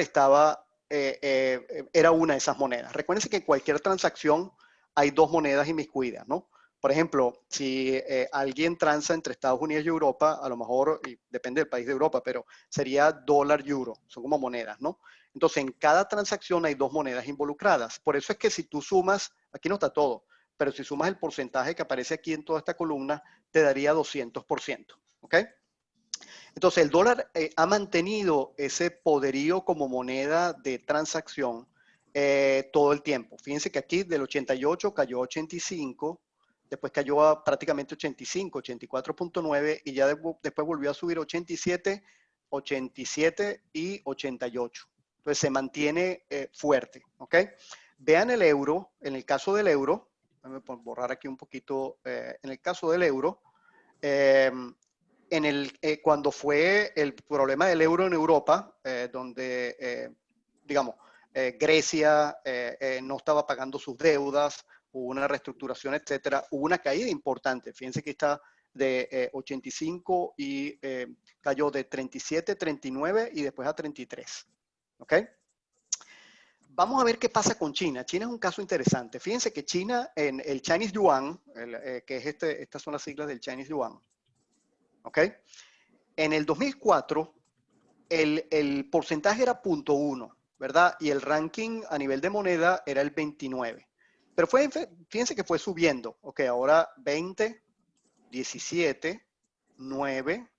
era una de esas monedas. Recuérdense que en cualquier transacción hay dos monedas inmiscuidas, ¿no? Por ejemplo, si alguien transa entre Estados Unidos y Europa, a lo mejor, y depende del país de Europa, pero sería dólar-euro, son como monedas, ¿no? Entonces, en cada transacción hay dos monedas involucradas. Por eso es que si tú sumas, aquí no está todo, pero si sumas el porcentaje que aparece aquí en toda esta columna, te daría 200%, ¿ok? Entonces, el dólar ha mantenido ese poderío como moneda de transacción todo el tiempo. Fíjense que aquí del 88 cayó a 85, después cayó a prácticamente 85, 84.9 y ya después volvió a subir 87, 87 y 88. Entonces, se mantiene fuerte, ¿ok? Vean el euro, en el caso del euro, déjame borrar aquí un poquito, en el caso del euro, cuando fue el problema del euro en Europa, donde, digamos, Grecia no estaba pagando sus deudas, hubo una reestructuración, etcétera, hubo una caída importante. Fíjense que está de 85 y cayó de 37, 39 y después a 33. ¿Ok? Vamos a ver qué pasa con China. China es un caso interesante. Fíjense que China, en el Chinese Yuan, que es estas son las siglas del Chinese Yuan, ¿ok? En el 2004, el porcentaje era 0.1, ¿verdad? Y el ranking a nivel de moneda era el 29. Pero fíjense que fue subiendo. Ok, ahora 20, 17, 9,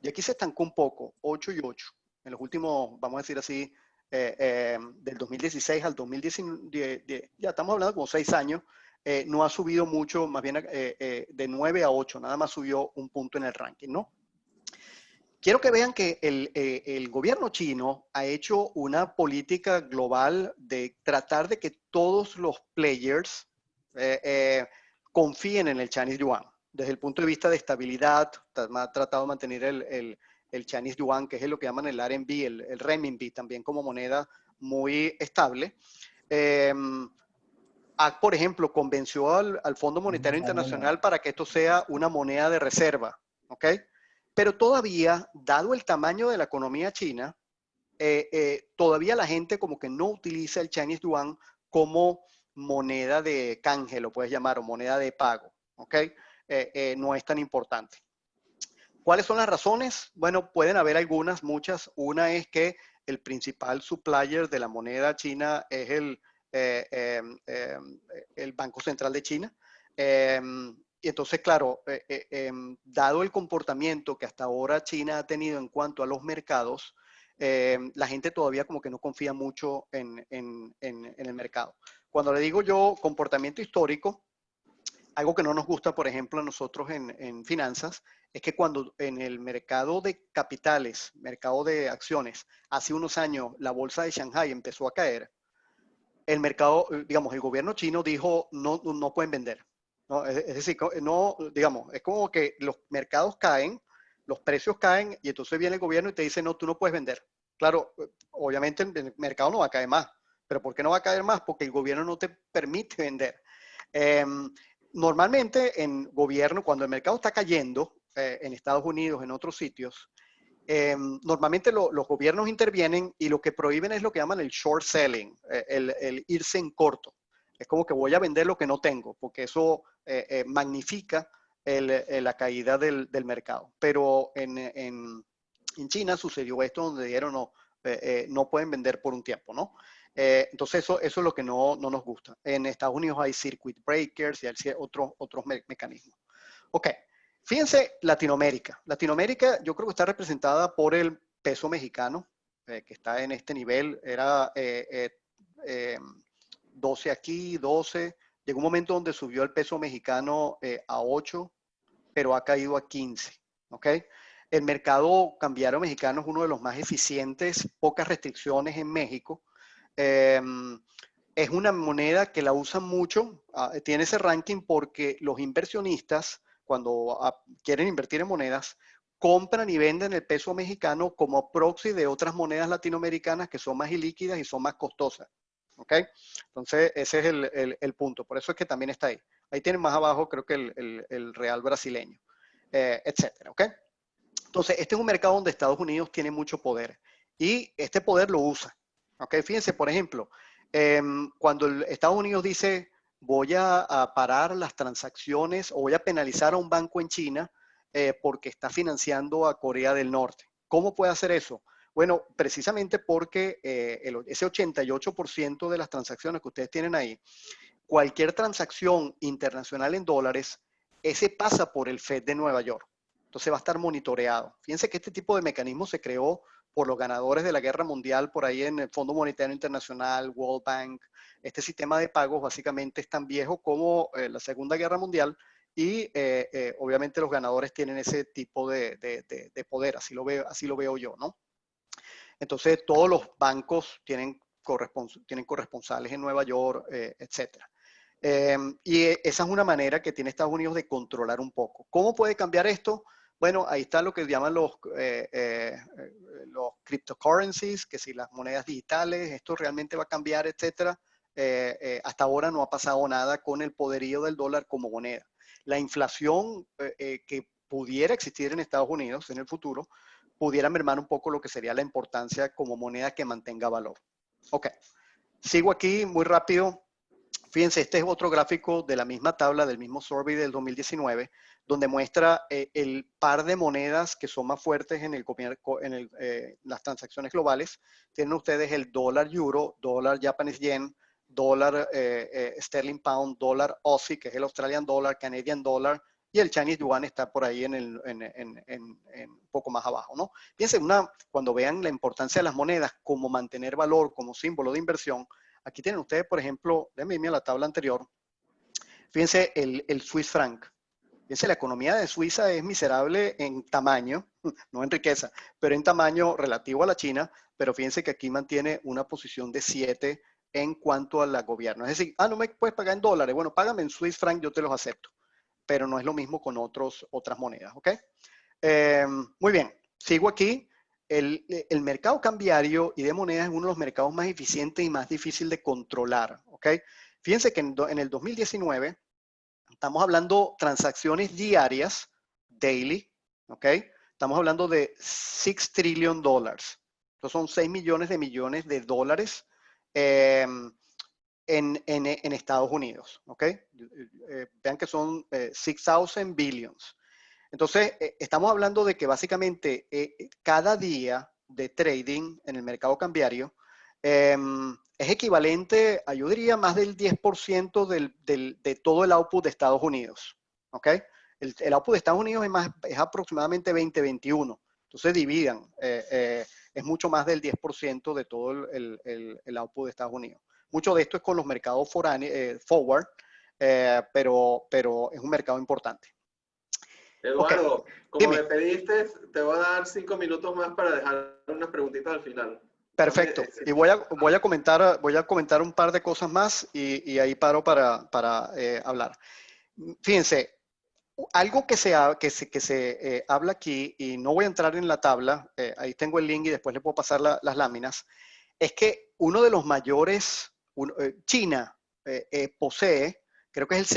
y aquí se estancó un poco, 8 y 8. En los últimos, vamos a decir así, del 2016 al 2019, ya estamos hablando como 6 años, no ha subido mucho, más bien de 9 a 8, nada más subió un punto en el ranking, ¿no? Quiero que vean que el gobierno chino ha hecho una política global de tratar de que todos los players confíen en el Chinese Yuan. Desde el punto de vista de estabilidad, ha tratado de mantener el Chinese Yuan, que es lo que llaman el RMB, el renminbi, también como moneda muy estable. Por ejemplo, convenció al Fondo Monetario Internacional para que esto sea una moneda de reserva, ¿ok? Pero todavía, dado el tamaño de la economía china, todavía la gente como que no utiliza el Chinese Yuan como moneda de canje, lo puedes llamar, o moneda de pago, ¿ok? No es tan importante. ¿Cuáles son las razones? Bueno, pueden haber algunas, muchas. Una es que el principal supplier de la moneda china es el Banco Central de China. Y entonces, claro, dado el comportamiento que hasta ahora China ha tenido en cuanto a los mercados, la gente todavía como que no confía mucho en el mercado. Cuando le digo yo comportamiento histórico, algo que no nos gusta, por ejemplo, a nosotros en finanzas, es que cuando en el mercado de capitales, mercado de acciones, hace unos años la bolsa de Shanghai empezó a caer, el mercado, digamos, el gobierno chino dijo no pueden vender. ¿No? Es decir, no, digamos, es como que los mercados caen, los precios caen y entonces viene el gobierno y te dice no, tú no puedes vender. Claro, obviamente el mercado no va a caer más, pero ¿por qué no va a caer más? Porque el gobierno no te permite vender. Normalmente en gobierno, cuando el mercado está cayendo, en Estados Unidos, en otros sitios, normalmente los gobiernos intervienen y lo que prohíben es lo que llaman el short selling, el irse en corto. Es como que voy a vender lo que no tengo, porque eso magnifica la caída del mercado. Pero en China sucedió esto donde dijeron no pueden vender por un tiempo, ¿no? Entonces eso es lo que no nos gusta. En Estados Unidos hay circuit breakers y hay otros mecanismos. Ok, fíjense Latinoamérica. Latinoamérica yo creo que está representada por el peso mexicano, que está en este nivel. Era 12 aquí, 12. Llegó un momento donde subió el peso mexicano a 8, pero ha caído a 15. ¿Ok? El mercado cambiario mexicano es uno de los más eficientes, pocas restricciones en México. Es una moneda que la usan mucho, tiene ese ranking porque los inversionistas, cuando quieren invertir en monedas, compran y venden el peso mexicano como proxy de otras monedas latinoamericanas que son más ilíquidas y son más costosas. ¿Ok? Entonces, ese es el punto. Por eso es que también está ahí. Ahí tienen más abajo, creo que el real brasileño, etcétera. ¿Ok? Entonces, este es un mercado donde Estados Unidos tiene mucho poder y este poder lo usa. ¿Ok? Fíjense, por ejemplo, cuando Estados Unidos dice voy a parar las transacciones o voy a penalizar a un banco en China porque está financiando a Corea del Norte. ¿Cómo puede hacer eso? Bueno, precisamente porque ese 88% de las transacciones que ustedes tienen ahí, cualquier transacción internacional en dólares, ese pasa por el Fed de Nueva York. Entonces va a estar monitoreado. Fíjense que este tipo de mecanismo se creó por los ganadores de la guerra mundial, por ahí en el Fondo Monetario Internacional, World Bank. Este sistema de pagos básicamente es tan viejo como la Segunda Guerra Mundial y obviamente los ganadores tienen ese tipo de poder, así lo veo yo, ¿no? Entonces todos los bancos tienen corresponsales en Nueva York, etcétera. Y esa es una manera que tiene Estados Unidos de controlar un poco. ¿Cómo puede cambiar esto? Bueno, ahí está lo que llaman los cryptocurrencies, que si las monedas digitales, esto realmente va a cambiar, etcétera. Hasta ahora no ha pasado nada con el poderío del dólar como moneda. La inflación que pudiera existir en Estados Unidos en el futuro, pudiera mermar un poco lo que sería la importancia como moneda que mantenga valor. Ok. Sigo aquí muy rápido. Fíjense, este es otro gráfico de la misma tabla, del mismo survey del 2019, donde muestra el par de monedas que son más fuertes en las transacciones globales. Tienen ustedes el dólar euro, dólar Japanese yen, dólar sterling pound, dólar Aussie, que es el Australian dollar, Canadian dollar, y el Chinese yuan está por ahí en un poco más abajo, ¿no? Fíjense, cuando vean la importancia de las monedas como mantener valor, como símbolo de inversión, aquí tienen ustedes, por ejemplo, déjenme irme a la tabla anterior. Fíjense el Swiss franc. Fíjense, la economía de Suiza es miserable en tamaño, no en riqueza, pero en tamaño relativo a la China. Pero fíjense que aquí mantiene una posición de 7 en cuanto al gobierno. Es decir, no me puedes pagar en dólares. Bueno, págame en Swiss franc, yo te los acepto. Pero no es lo mismo con otras monedas, ¿ok? Muy bien, sigo aquí. El mercado cambiario y de monedas es uno de los mercados más eficientes y más difícil de controlar, ¿ok? Fíjense que en el 2019 estamos hablando transacciones diarias, daily, ¿ok? Estamos hablando de $6 trillion. Estos son 6 millones de dólares en Estados Unidos, ¿ok? Vean que son 6,000 billions. Entonces, estamos hablando de que básicamente cada día de trading en el mercado cambiario es equivalente a, yo diría, más del 10% de todo el output de Estados Unidos. ¿Ok? El output de Estados Unidos es aproximadamente 20-21. Entonces, dividan. Es mucho más del 10% de todo el output de Estados Unidos. Mucho de esto es con los mercados forward, pero es un mercado importante. Eduardo, Okay. como Dime. me pediste, te voy a dar 5 minutos más para dejar unas preguntitas al final. Perfecto. Y voy a comentar un par de cosas más y ahí paro para hablar. Fíjense, algo que se habla aquí, y no voy a entrar en la tabla, ahí tengo el link y después le puedo pasar las láminas, es que uno de los mayores, China posee, creo que es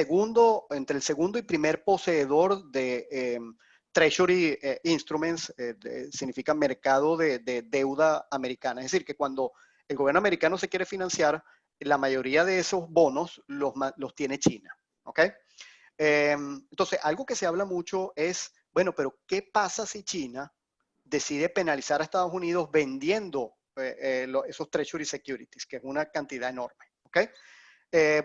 entre el segundo y primer poseedor de Treasury Instruments, significa mercado de deuda americana. Es decir, que cuando el gobierno americano se quiere financiar, la mayoría de esos bonos los tiene China. ¿Ok? Entonces, algo que se habla mucho es, bueno, pero ¿qué pasa si China decide penalizar a Estados Unidos vendiendo esos Treasury Securities, que es una cantidad enorme? ¿Ok?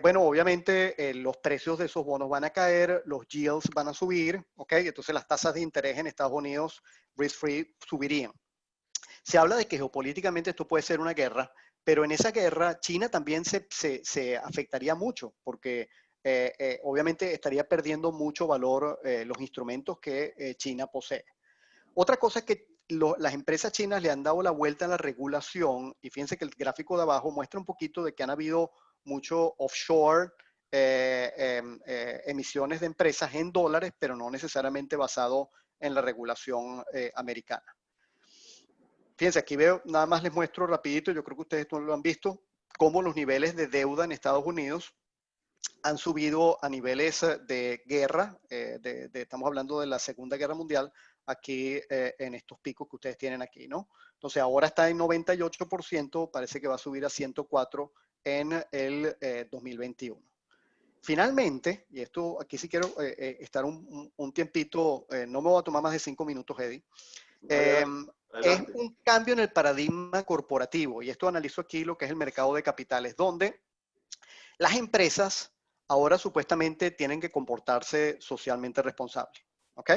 Bueno, obviamente los precios de esos bonos van a caer, los yields van a subir, ¿ok? Entonces las tasas de interés en Estados Unidos, risk-free, subirían. Se habla de que geopolíticamente esto puede ser una guerra, pero en esa guerra China también se afectaría mucho, porque obviamente estaría perdiendo mucho valor los instrumentos que China posee. Otra cosa es que las empresas chinas le han dado la vuelta a la regulación, y fíjense que el gráfico de abajo muestra un poquito de que han habido mucho offshore, emisiones de empresas en dólares, pero no necesariamente basado en la regulación americana. Fíjense, aquí veo, nada más les muestro rapidito, yo creo que ustedes no lo han visto, cómo los niveles de deuda en Estados Unidos han subido a niveles de guerra, estamos hablando de la Segunda Guerra Mundial, aquí en estos picos que ustedes tienen aquí, ¿no? Entonces ahora está en 98%, parece que va a subir a 104% en el 2021. Finalmente, y esto aquí sí quiero estar un tiempito, no me voy a tomar más de 5 minutos, Eddie. Es un cambio en el paradigma corporativo, y esto analizo aquí lo que es el mercado de capitales, donde las empresas ahora supuestamente tienen que comportarse socialmente responsable. ¿Ok?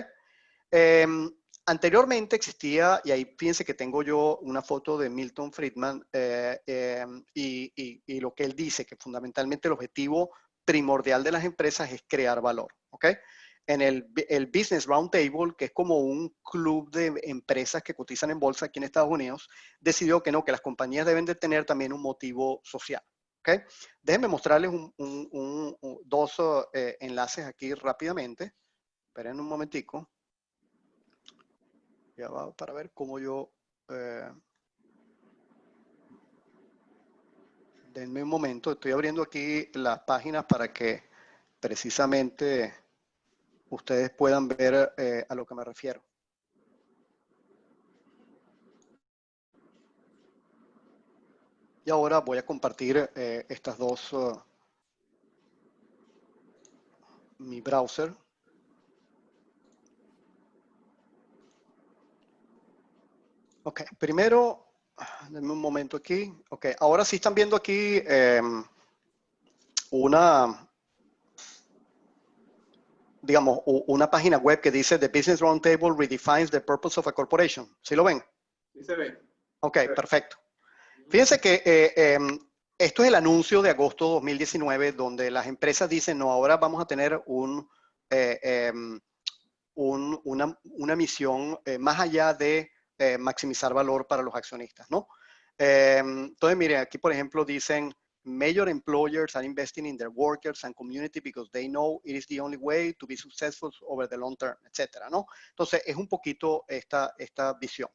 Anteriormente existía, y ahí fíjense que tengo yo una foto de Milton Friedman y lo que él dice, que fundamentalmente el objetivo primordial de las empresas es crear valor. ¿Ok? En el Business Roundtable, que es como un club de empresas que cotizan en bolsa aquí en Estados Unidos, decidió que no, que las compañías deben de tener también un motivo social. ¿Okay? Déjenme mostrarles dos enlaces aquí rápidamente. Esperen un momentico. Ya va, para ver cómo yo... denme un momento. Estoy abriendo aquí las páginas para que precisamente ustedes puedan ver a lo que me refiero. Y ahora voy a compartir estas dos, mi browser. Ok, primero, denme un momento aquí. Ok, ahora sí están viendo aquí una página web que dice The Business Roundtable redefines the purpose of a corporation. ¿Sí lo ven? Sí se ve. Ok, perfecto. Fíjense que esto es el anuncio de agosto de 2019, donde las empresas dicen, no, ahora vamos a tener una misión más allá de maximizar valor para los accionistas, ¿no? Entonces, miren, aquí por ejemplo dicen, major employers are investing in their workers and community because they know it is the only way to be successful over the long term, etcétera, ¿no? Entonces, es un poquito esta visión.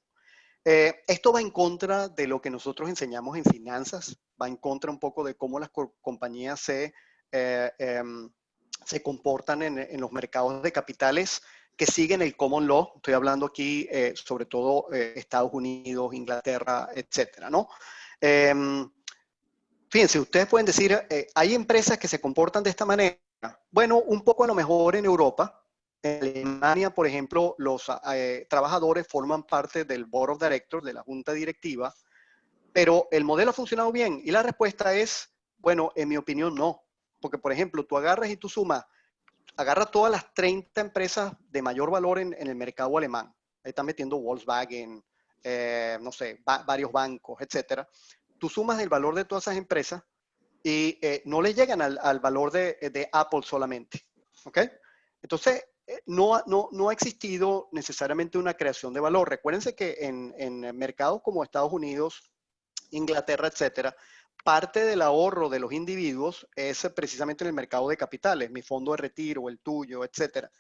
Esto va en contra de lo que nosotros enseñamos en finanzas, va en contra un poco de cómo las compañías se comportan en los mercados de capitales que siguen el common law. Estoy hablando aquí sobre todo Estados Unidos, Inglaterra, etcétera, ¿no? Fíjense, ustedes pueden decir, ¿hay empresas que se comportan de esta manera? Bueno, un poco a lo mejor en Europa. En Alemania, por ejemplo, los trabajadores forman parte del Board of Directors, de la junta directiva, pero ¿el modelo ha funcionado bien? Y la respuesta es, bueno, en mi opinión no. Porque, por ejemplo, tú agarras y tú sumas, agarra todas las 30 empresas de mayor valor en el mercado alemán. Ahí están metiendo Volkswagen, no sé, varios bancos, etcétera. Tú sumas el valor de todas esas empresas y no le llegan al valor de Apple solamente. ¿Ok? Entonces, no ha existido necesariamente una creación de valor. Recuérdense que en mercados como Estados Unidos, Inglaterra, etcétera, parte del ahorro de los individuos es precisamente en el mercado de capitales, mi fondo de retiro, el tuyo, etcétera.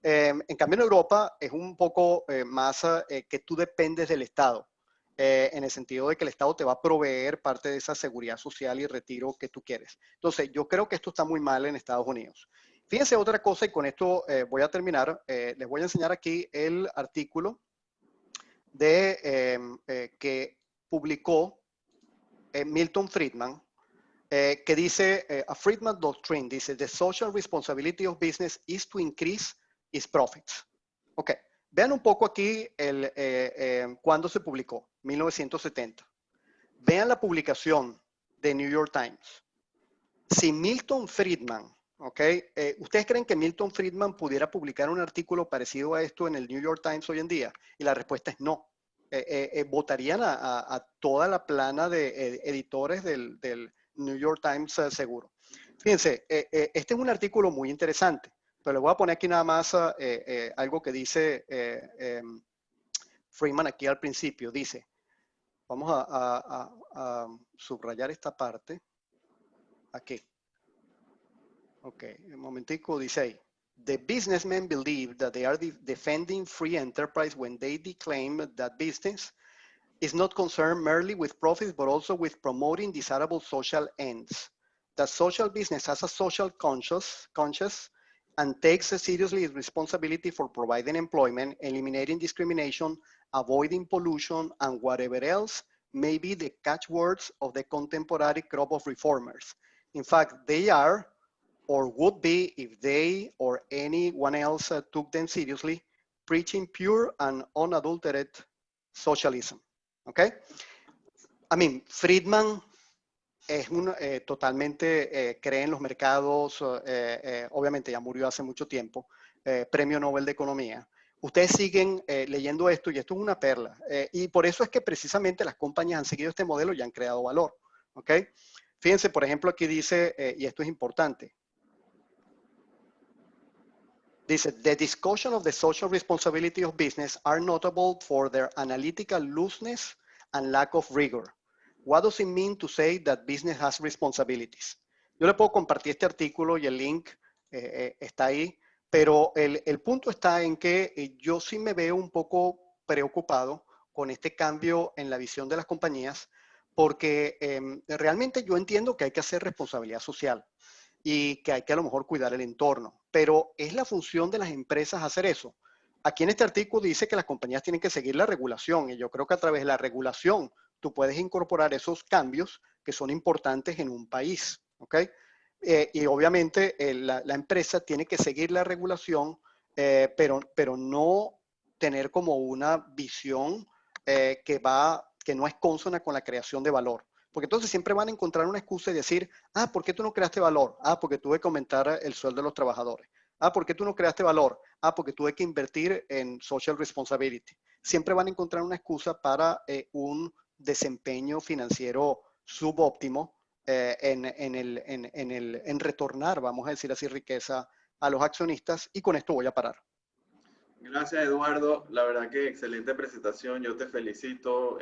En cambio, en Europa es un poco más que tú dependes del Estado, en el sentido de que el Estado te va a proveer parte de esa seguridad social y retiro que tú quieres. Entonces, yo creo que esto está muy mal en Estados Unidos. Fíjense otra cosa, y con esto voy a terminar. Les voy a enseñar aquí el artículo que publicó Milton Friedman, que dice, a Friedman Doctrine, dice, the social responsibility of business is to increase its profits. Ok, vean un poco aquí cuándo se publicó, 1970. Vean la publicación de New York Times. Si Milton Friedman, ¿ustedes creen que Milton Friedman pudiera publicar un artículo parecido a esto en el New York Times hoy en día? Y la respuesta es no. Votarían a toda la plana de editores del New York Times seguro. Fíjense, este es un artículo muy interesante, pero le voy a poner aquí nada más algo que dice Friedman aquí al principio. Dice, vamos a subrayar esta parte. Aquí. Ok, un momentico, dice ahí. The businessmen believe that they are defending free enterprise when they declaim that business is not concerned merely with profits, but also with promoting desirable social ends. That social business has a social conscience and takes seriously its responsibility for providing employment, eliminating discrimination, avoiding pollution, and whatever else may be the catchwords of the contemporary crop of reformers. In fact, they are, or would be if they or anyone else took them seriously, preaching pure and unadulterated socialism. ¿Ok? I mean, Friedman es totalmente cree en los mercados, obviamente ya murió hace mucho tiempo, premio Nobel de Economía. Ustedes siguen leyendo esto y esto es una perla. Y por eso es que precisamente las compañías han seguido este modelo y han creado valor. ¿Ok? Fíjense, por ejemplo, aquí dice, y esto es importante, dice, the discussion of the social responsibility of business are notable for their analytical looseness and lack of rigor. What does it mean to say that business has responsibilities? Yo le puedo compartir este artículo y el link está ahí, pero el punto está en que yo sí me veo un poco preocupado con este cambio en la visión de las compañías, porque realmente yo entiendo que hay que hacer responsabilidad social y que hay que a lo mejor cuidar el entorno, pero ¿es la función de las empresas hacer eso? Aquí en este artículo dice que las compañías tienen que seguir la regulación y yo creo que a través de la regulación tú puedes incorporar esos cambios que son importantes en un país, ¿ok? Y obviamente la empresa tiene que seguir la regulación, pero no tener como una visión que no es consona con la creación de valor. Porque entonces siempre van a encontrar una excusa y decir, ah, ¿por qué tú no creaste valor? Ah, porque tuve que aumentar el sueldo de los trabajadores. Ah, ¿por qué tú no creaste valor? Ah, porque tuve que invertir en social responsibility. Siempre van a encontrar una excusa para un desempeño financiero subóptimo en retornar, vamos a decir así, riqueza a los accionistas. Y con esto voy a parar. Gracias, Eduardo. La verdad que excelente presentación. Yo te felicito.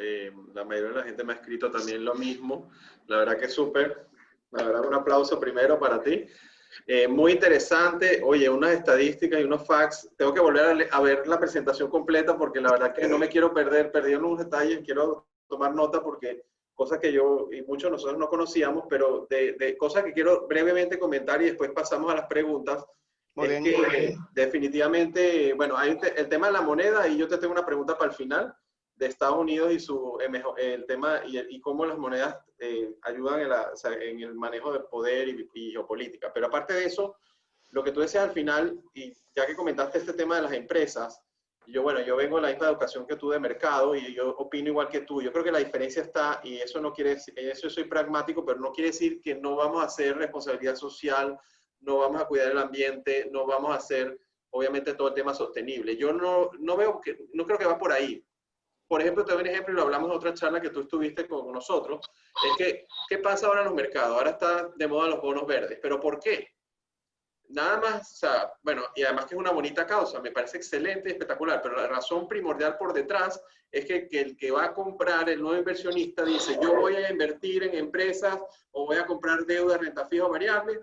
La mayoría de la gente me ha escrito también lo mismo. La verdad que súper. La verdad, un aplauso primero para ti. Muy interesante. Oye, unas estadísticas y unos facts. Tengo que volver a ver la presentación completa porque la verdad que no me quiero perder. Perdí unos detalles. Quiero tomar nota porque cosas que yo y muchos de nosotros no conocíamos, pero de cosas que quiero brevemente comentar y después pasamos a las preguntas. Muy Es bien. que definitivamente, bueno, hay el tema de la moneda y yo te tengo una pregunta para el final de Estados Unidos y el tema y cómo las monedas ayudan o sea, en el manejo de poder y geopolítica. Pero aparte de eso, lo que tú decías al final, y ya que comentaste este tema de las empresas, bueno, yo vengo de la misma educación que tú de mercado y yo opino igual que tú. Yo creo que la diferencia está, y eso no quiere decir, eso soy pragmático, pero no quiere decir que no vamos a hacer responsabilidad social, no vamos a cuidar el ambiente, no vamos a hacer, obviamente, todo el tema sostenible. Yo no creo que va por ahí. Por ejemplo, te doy un ejemplo y lo hablamos en otra charla que tú estuviste con nosotros, es que, ¿qué pasa ahora en los mercados? Ahora está de moda los bonos verdes, ¿pero por qué? Nada más, o sea, bueno, y además que es una bonita causa, me parece excelente y espectacular, pero la razón primordial por detrás es que el que va a comprar, el nuevo inversionista, dice, yo voy a invertir en empresas o voy a comprar deuda, renta fija o variable,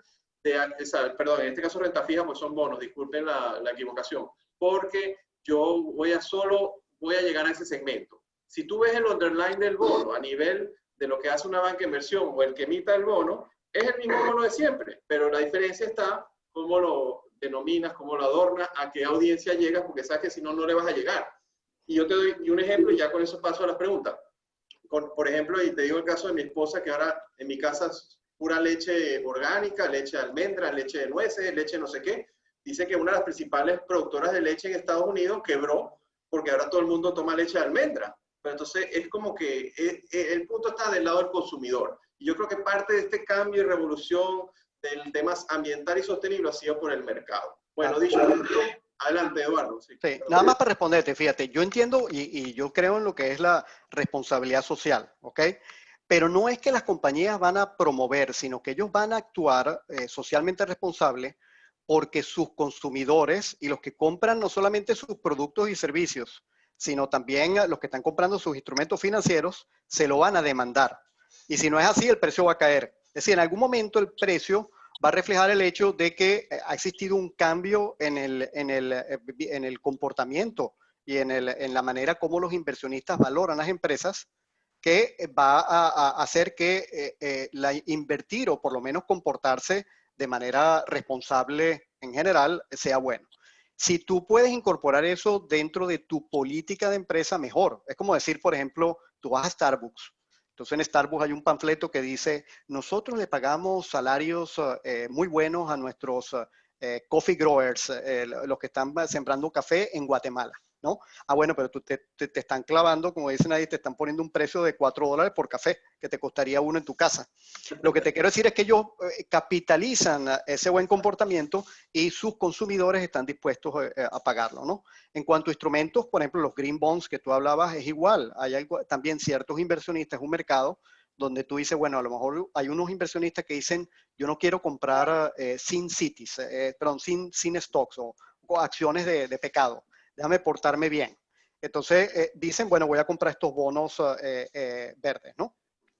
perdón, en este caso renta fija, pues son bonos, disculpen la equivocación, porque yo voy a llegar a ese segmento. Si tú ves el underline del bono a nivel de lo que hace una banca de inversión o el que emita el bono, es el mismo bono de siempre, pero la diferencia está cómo lo denominas, cómo lo adornas, a qué audiencia llegas, porque sabes que si no, no le vas a llegar. Y yo te doy un ejemplo y ya con eso paso a las preguntas. Por ejemplo, y te digo el caso de mi esposa, que ahora en mi casa es pura leche orgánica, leche de almendra, leche de nueces, leche no sé qué. Dice que una de las principales productoras de leche en Estados Unidos quebró porque ahora todo el mundo toma leche de almendra. Pero entonces es como que el punto está del lado del consumidor. Y yo creo que parte de este cambio y revolución del tema ambiental y sostenible ha sido por el mercado. Bueno, dicho esto, adelante, Eduardo. Sí, nada más para responderte, fíjate, yo entiendo y yo creo en lo que es la responsabilidad social, ¿ok? Pero no es que las compañías van a promover, sino que ellos van a actuar socialmente responsables porque sus consumidores y los que compran no solamente sus productos y servicios, sino también los que están comprando sus instrumentos financieros, se lo van a demandar. Y si no es así, el precio va a caer. Es decir, en algún momento el precio va a reflejar el hecho de que ha existido un cambio en el comportamiento y en la manera como los inversionistas valoran las empresas, que va a hacer que invertir o por lo menos comportarse de manera responsable en general sea bueno. Si tú puedes incorporar eso dentro de tu política de empresa, mejor. Es como decir, por ejemplo, tú vas a Starbucks. Entonces en Starbucks hay un panfleto que dice, nosotros le pagamos salarios muy buenos a nuestros coffee growers, los que están sembrando café en Guatemala, ¿no? Ah, bueno, pero tú te están clavando, como dicen ahí, te están poniendo un precio de $4 por café, que te costaría uno en tu casa. Lo que te quiero decir es que ellos capitalizan ese buen comportamiento y sus consumidores están dispuestos a pagarlo, ¿no? En cuanto a instrumentos, por ejemplo, los green bonds que tú hablabas, es igual. Hay también ciertos inversionistas, un mercado donde tú dices, bueno, a lo mejor hay unos inversionistas que dicen, yo no quiero comprar sin cities, perdón, sin stocks o acciones de pecado. Déjame portarme bien. Entonces dicen, bueno, voy a comprar estos bonos verdes, ¿no?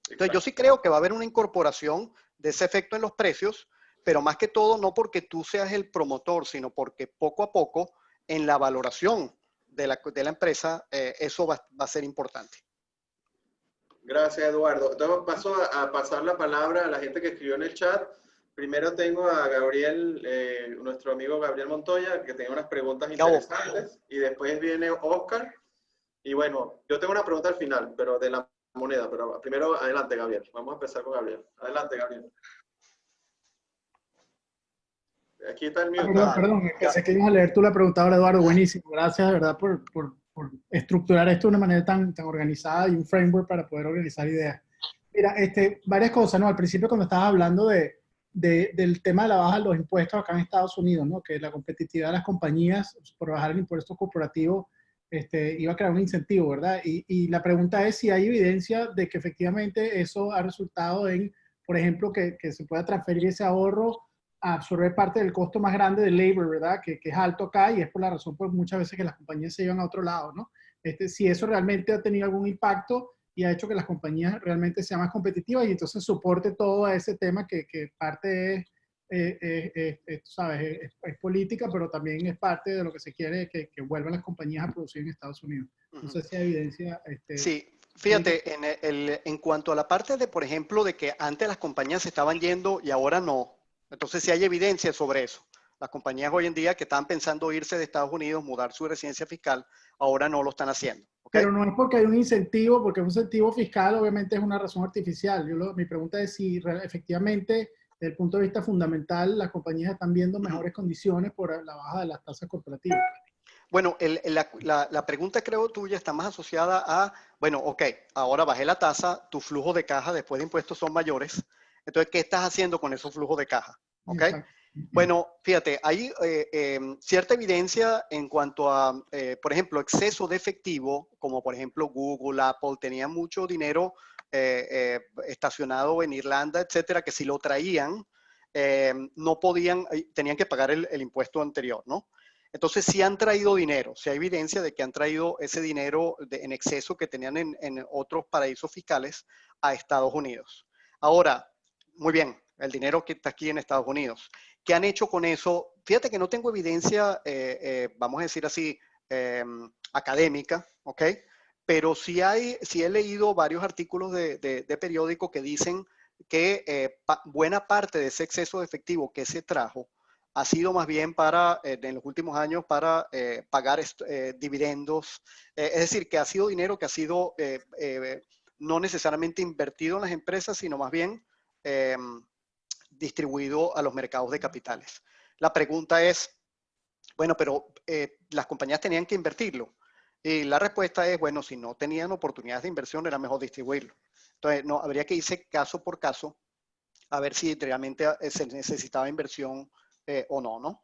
Entonces yo sí creo que va a haber una incorporación de ese efecto en los precios, pero más que todo no porque tú seas el promotor, sino porque poco a poco en la valoración de la empresa eso va a ser importante. Gracias, Eduardo. Entonces paso a pasar la palabra a la gente que escribió en el chat. Primero tengo a Gabriel, nuestro amigo Gabriel Montoya, que tiene unas preguntas interesantes. Y después viene Oscar. Y bueno, yo tengo una pregunta al final, pero de la moneda, pero primero, adelante, Gabriel. Vamos a empezar con Gabriel. Adelante, Gabriel. Aquí está el mute. Perdón, pensé que ibas a leer tú la pregunta ahora, Eduardo. Buenísimo. Gracias, de verdad, por estructurar esto de una manera tan organizada y un framework para poder organizar ideas. Mira, varias cosas, ¿no? Al principio cuando estabas hablando del tema de la baja de los impuestos acá en Estados Unidos, ¿no? Que la competitividad de las compañías por bajar el impuesto corporativo iba a crear un incentivo, ¿verdad? Y la pregunta es si hay evidencia de que efectivamente eso ha resultado en, por ejemplo, que se pueda transferir ese ahorro a absorber parte del costo más grande del labor, ¿verdad? Que es alto acá y es por la razón por muchas veces que las compañías se llevan a otro lado, ¿no? Si eso realmente ha tenido algún impacto y ha hecho que las compañías realmente sean más competitivas y entonces soporte todo a ese tema que parte tú sabes, es política, pero también es parte de lo que se quiere que vuelvan las compañías a producir en Estados Unidos. No sé si hay evidencia. Sí, fíjate, en cuanto a la parte de, por ejemplo, de que antes las compañías se estaban yendo y ahora no. Entonces sí hay evidencia sobre eso. Las compañías hoy en día que estaban pensando irse de Estados Unidos, mudar su residencia fiscal, ahora no lo están haciendo. ¿Okay? Pero no es porque hay un incentivo, porque un incentivo fiscal obviamente es una razón artificial. Mi pregunta es si efectivamente, desde el punto de vista fundamental, las compañías están viendo mejores condiciones por la baja de las tasas corporativas. Bueno, la pregunta creo tuya está más asociada a, bueno, ok, ahora bajé la tasa, tu flujo de caja después de impuestos son mayores. Entonces, ¿qué estás haciendo con esos flujos de caja? ¿Ok? Exacto. Bueno, fíjate, hay cierta evidencia en cuanto a, por ejemplo, exceso de efectivo, como por ejemplo Google, Apple, tenían mucho dinero estacionado en Irlanda, etcétera, que si lo traían, no podían, tenían que pagar el impuesto anterior, ¿no? Entonces, sí han traído dinero, sí hay evidencia de que han traído ese dinero en exceso que tenían en otros paraísos fiscales a Estados Unidos. Ahora, muy bien, el dinero que está aquí en Estados Unidos. ¿Qué han hecho con eso? Fíjate que no tengo evidencia, vamos a decir así, académica, ¿ok? Pero sí he leído varios artículos de periódico que dicen que buena parte de ese exceso de efectivo que se trajo ha sido más bien para, en los últimos años, para pagar dividendos. Es decir, que ha sido dinero que ha sido no necesariamente invertido en las empresas, sino más bien distribuido a los mercados de capitales. La pregunta es, bueno, pero las compañías tenían que invertirlo. Y la respuesta es, bueno, si no tenían oportunidades de inversión, era mejor distribuirlo. Entonces, no, habría que irse caso por caso a ver si realmente se necesitaba inversión o no, ¿no?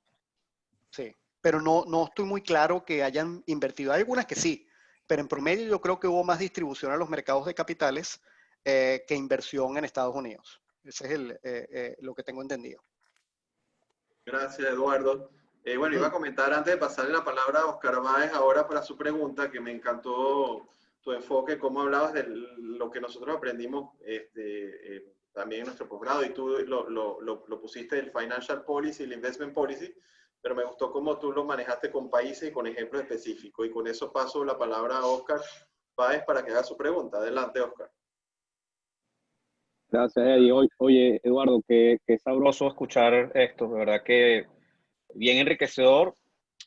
Sí, pero no estoy muy claro que hayan invertido. Hay algunas que sí, pero en promedio yo creo que hubo más distribución a los mercados de capitales que inversión en Estados Unidos. Ese es lo que tengo entendido. Gracias, Eduardo. Bueno, iba a comentar antes de pasarle la palabra a Oscar Báez ahora para su pregunta, que me encantó tu enfoque, cómo hablabas de lo que nosotros aprendimos también en nuestro posgrado, y tú lo pusiste el Financial Policy, el Investment Policy, pero me gustó cómo tú lo manejaste con países y con ejemplos específicos. Y con eso paso la palabra a Oscar Báez para que haga su pregunta. Adelante, Oscar. Gracias, Eddie. Oye, Eduardo, qué sabroso escuchar esto, de verdad que bien enriquecedor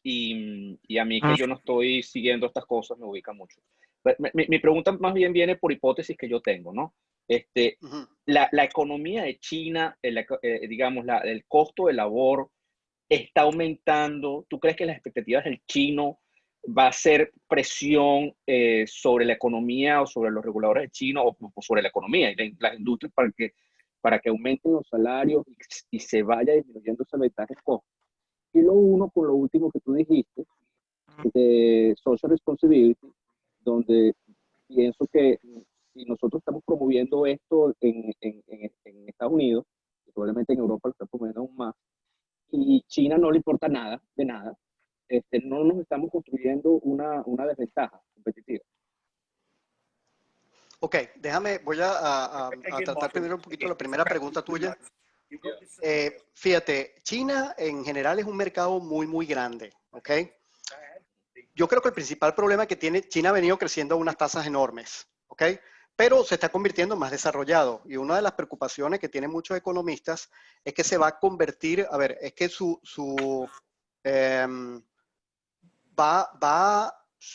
y a mí que yo no estoy siguiendo estas cosas me ubica mucho. Mi pregunta más bien viene por hipótesis que yo tengo, ¿no? La economía de China, digamos, el costo de labor está aumentando. ¿Tú crees que las expectativas del chino va a ser presión sobre la economía o sobre los reguladores de China o sobre la economía y las industrias para que aumenten los salarios y se vaya disminuyendo ese ventaja de costo? Y lo uno con lo último que tú dijiste, de social responsibility, donde pienso que si nosotros estamos promoviendo esto en Estados Unidos, y probablemente en Europa lo está promoviendo aún más, y China no le importa nada, de nada, no nos estamos construyendo una desventaja competitiva. Ok, voy a tratar primero un poquito la primera pregunta tuya. Fíjate, China en general es un mercado muy, muy grande, ¿ok? Yo creo que el principal problema que tiene, China ha venido creciendo a unas tasas enormes, ¿ok? Pero se está convirtiendo en más desarrollado. Y una de las preocupaciones que tienen muchos economistas es que se va a convertir, a ver, es que va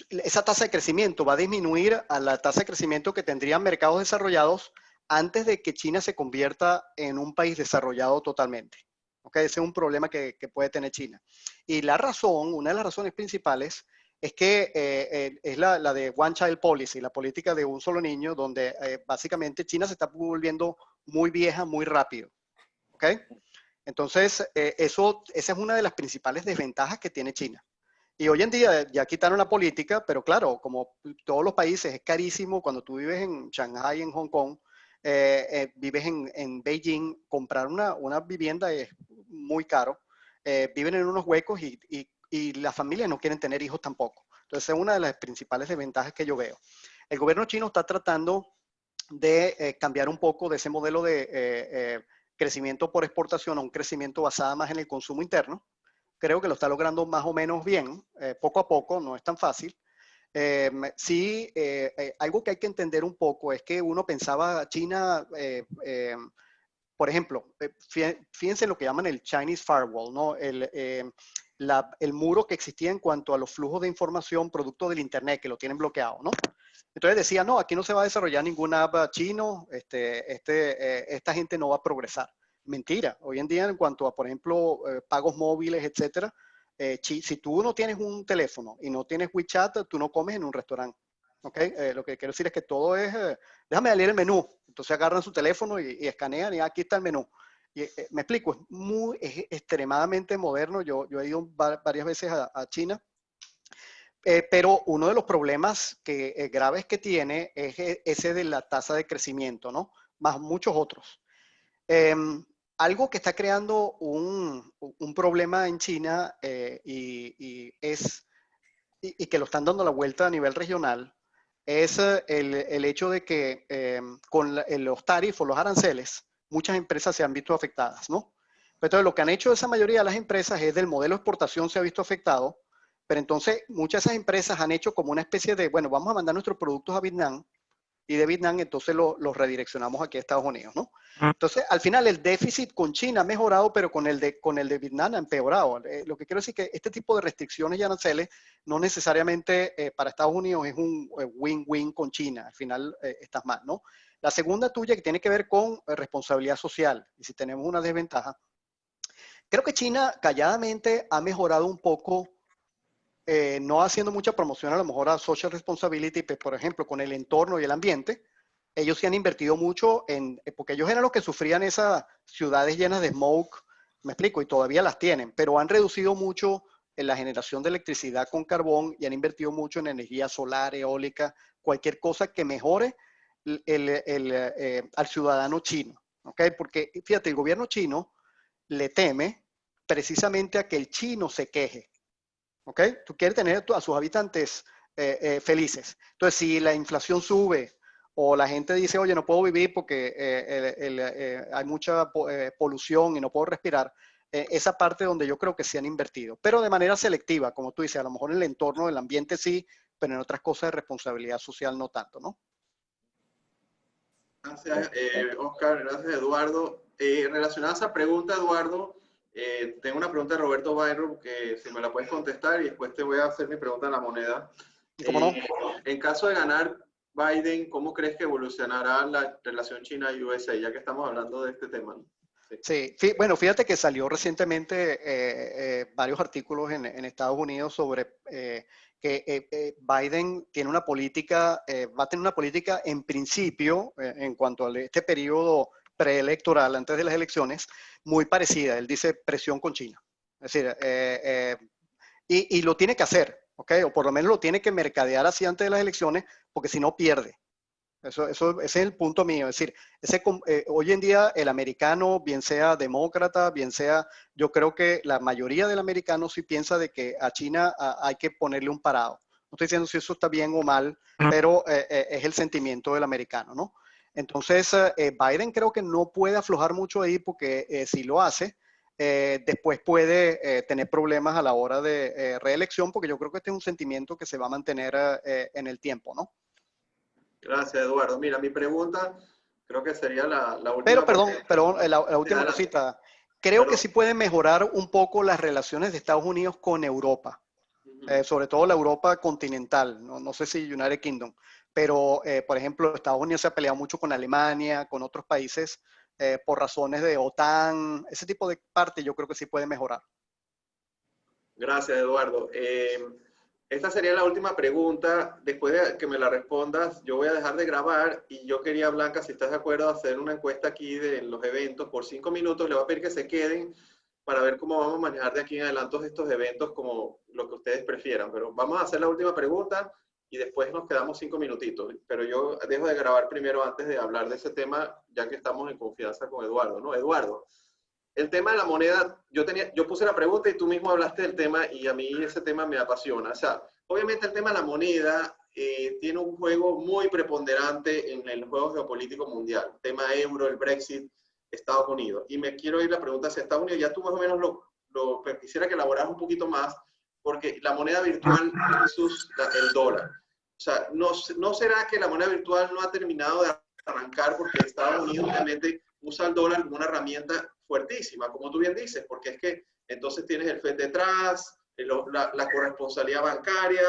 esa tasa de crecimiento va a disminuir a la tasa de crecimiento que tendrían mercados desarrollados antes de que China se convierta en un país desarrollado totalmente. ¿Okay? Ese es un problema que puede tener China. Y la razón, una de las razones principales, es que es la de One Child Policy, la política de un solo niño, donde básicamente China se está volviendo muy vieja muy rápido. ¿Okay? Entonces, esa es una de las principales desventajas que tiene China. Y hoy en día ya quitaron la política, pero claro, como todos los países es carísimo, cuando tú vives en Shanghai, en Hong Kong, vives en Beijing, comprar una vivienda es muy caro, viven en unos huecos y las familias no quieren tener hijos tampoco. Entonces es una de las principales desventajas que yo veo. El gobierno chino está tratando de cambiar un poco de ese modelo de crecimiento por exportación a un crecimiento basado más en el consumo interno. Creo que lo está logrando más o menos bien, poco a poco, no es tan fácil. Sí, algo que hay que entender un poco es que uno pensaba China, por ejemplo, fíjense lo que llaman el Chinese Firewall, ¿no? El muro que existía en cuanto a los flujos de información producto del Internet, que lo tienen bloqueado, ¿no? Entonces decía, no, aquí no se va a desarrollar ningún app chino, esta gente no va a progresar. Mentira. Hoy en día, en cuanto a, por ejemplo, pagos móviles, etcétera, si tú no tienes un teléfono y no tienes WeChat, tú no comes en un restaurante. ¿Okay? Lo que quiero decir es que todo es, déjame leer el menú. Entonces agarran su teléfono y escanean y aquí está el menú. Y, me explico, es extremadamente moderno. Yo he ido varias veces a China. Pero uno de los problemas graves que tiene es ese de la tasa de crecimiento, ¿no? Más muchos otros. Algo que está creando un problema en China y que lo están dando la vuelta a nivel regional es el hecho de que con los tarifos, los aranceles, muchas empresas se han visto afectadas, ¿no? Entonces, lo que han hecho esa mayoría de las empresas es del modelo de exportación se ha visto afectado, pero entonces muchas de esas empresas han hecho como una especie de, bueno, vamos a mandar nuestros productos a Vietnam y de Vietnam entonces los redireccionamos aquí a Estados Unidos, ¿no? Entonces, al final el déficit con China ha mejorado, pero con el de Vietnam ha empeorado. Lo que quiero decir es que este tipo de restricciones y aranceles no necesariamente para Estados Unidos es un win-win con China. Al final estás mal, ¿no? La segunda tuya que tiene que ver con responsabilidad social. Y si tenemos una desventaja, creo que China calladamente ha mejorado un poco, no haciendo mucha promoción a lo mejor a social responsibility, pues, por ejemplo, con el entorno y el ambiente. Ellos sí han invertido mucho porque ellos eran los que sufrían esas ciudades llenas de smoke, me explico, y todavía las tienen, pero han reducido mucho en la generación de electricidad con carbón y han invertido mucho en energía solar, eólica, cualquier cosa que mejore al ciudadano chino, ¿ok? Porque fíjate, el gobierno chino le teme precisamente a que el chino se queje, ¿ok? Tú quieres tener a sus habitantes felices. Entonces, si la inflación sube o la gente dice, oye, no puedo vivir porque hay mucha polución y no puedo respirar, esa parte donde yo creo que se han invertido, pero de manera selectiva, como tú dices, a lo mejor en el entorno del ambiente sí, pero en otras cosas de responsabilidad social no tanto, ¿no? Gracias, Oscar. Gracias, Eduardo. Relacionada a esa pregunta, Eduardo, tengo una pregunta de Roberto Byron que si me la puedes contestar y después te voy a hacer mi pregunta en la moneda. ¿Cómo no? En caso de ganar Biden, ¿cómo crees que evolucionará la relación China-USA, ya que estamos hablando de este tema? Sí, bueno, fíjate que salió recientemente varios artículos en Estados Unidos sobre que Biden tiene una política, va a tener una política en principio, en cuanto a este periodo preelectoral, antes de las elecciones, muy parecida. Él dice presión con China. Es decir, y lo tiene que hacer, ¿ok? O por lo menos lo tiene que mercadear así antes de las elecciones, porque si no pierde. Ese es el punto mío. Es decir, hoy en día el americano, bien sea demócrata, bien sea, yo creo que la mayoría del americano sí piensa de que a China hay que ponerle un parado. No estoy diciendo si eso está bien o mal, pero es el sentimiento del americano, ¿no? Entonces, Biden creo que no puede aflojar mucho ahí porque si lo hace, después puede tener problemas a la hora de reelección, porque yo creo que este es un sentimiento que se va a mantener en el tiempo, ¿no? Gracias, Eduardo. Mira, mi pregunta creo que sería la última. Pero, perdón, la última cosita. Creo que sí puede mejorar un poco las relaciones de Estados Unidos con Europa. sobre todo la Europa continental, no sé si United Kingdom, pero por ejemplo Estados Unidos se ha peleado mucho con Alemania, con otros países por razones de OTAN, ese tipo de parte yo creo que sí puede mejorar. Gracias, Eduardo. Esta sería la última pregunta. Después de que me la respondas, yo voy a dejar de grabar y yo quería, Blanca, si estás de acuerdo, hacer una encuesta aquí de los eventos por 5 minutos. Le voy a pedir que se queden para ver cómo vamos a manejar de aquí en adelante estos eventos como lo que ustedes prefieran. Pero vamos a hacer la última pregunta y después nos quedamos 5 minutitos. Pero yo dejo de grabar primero antes de hablar de ese tema, ya que estamos en confianza con Eduardo, ¿no? Eduardo, el tema de la moneda, yo puse la pregunta y tú mismo hablaste del tema y a mí ese tema me apasiona. O sea, obviamente el tema de la moneda tiene un juego muy preponderante en el juego geopolítico mundial. El tema euro, el Brexit, Estados Unidos. Y me quiero ir la pregunta hacia Estados Unidos. Ya tú más o menos pero quisiera que elaboraras un poquito más, porque la moneda virtual versus el dólar. O sea, ¿no será que la moneda virtual no ha terminado de arrancar porque Estados Unidos obviamente usa el dólar como una herramienta fuertísima, como tú bien dices, porque es que entonces tienes el FED detrás, la corresponsabilidad bancaria,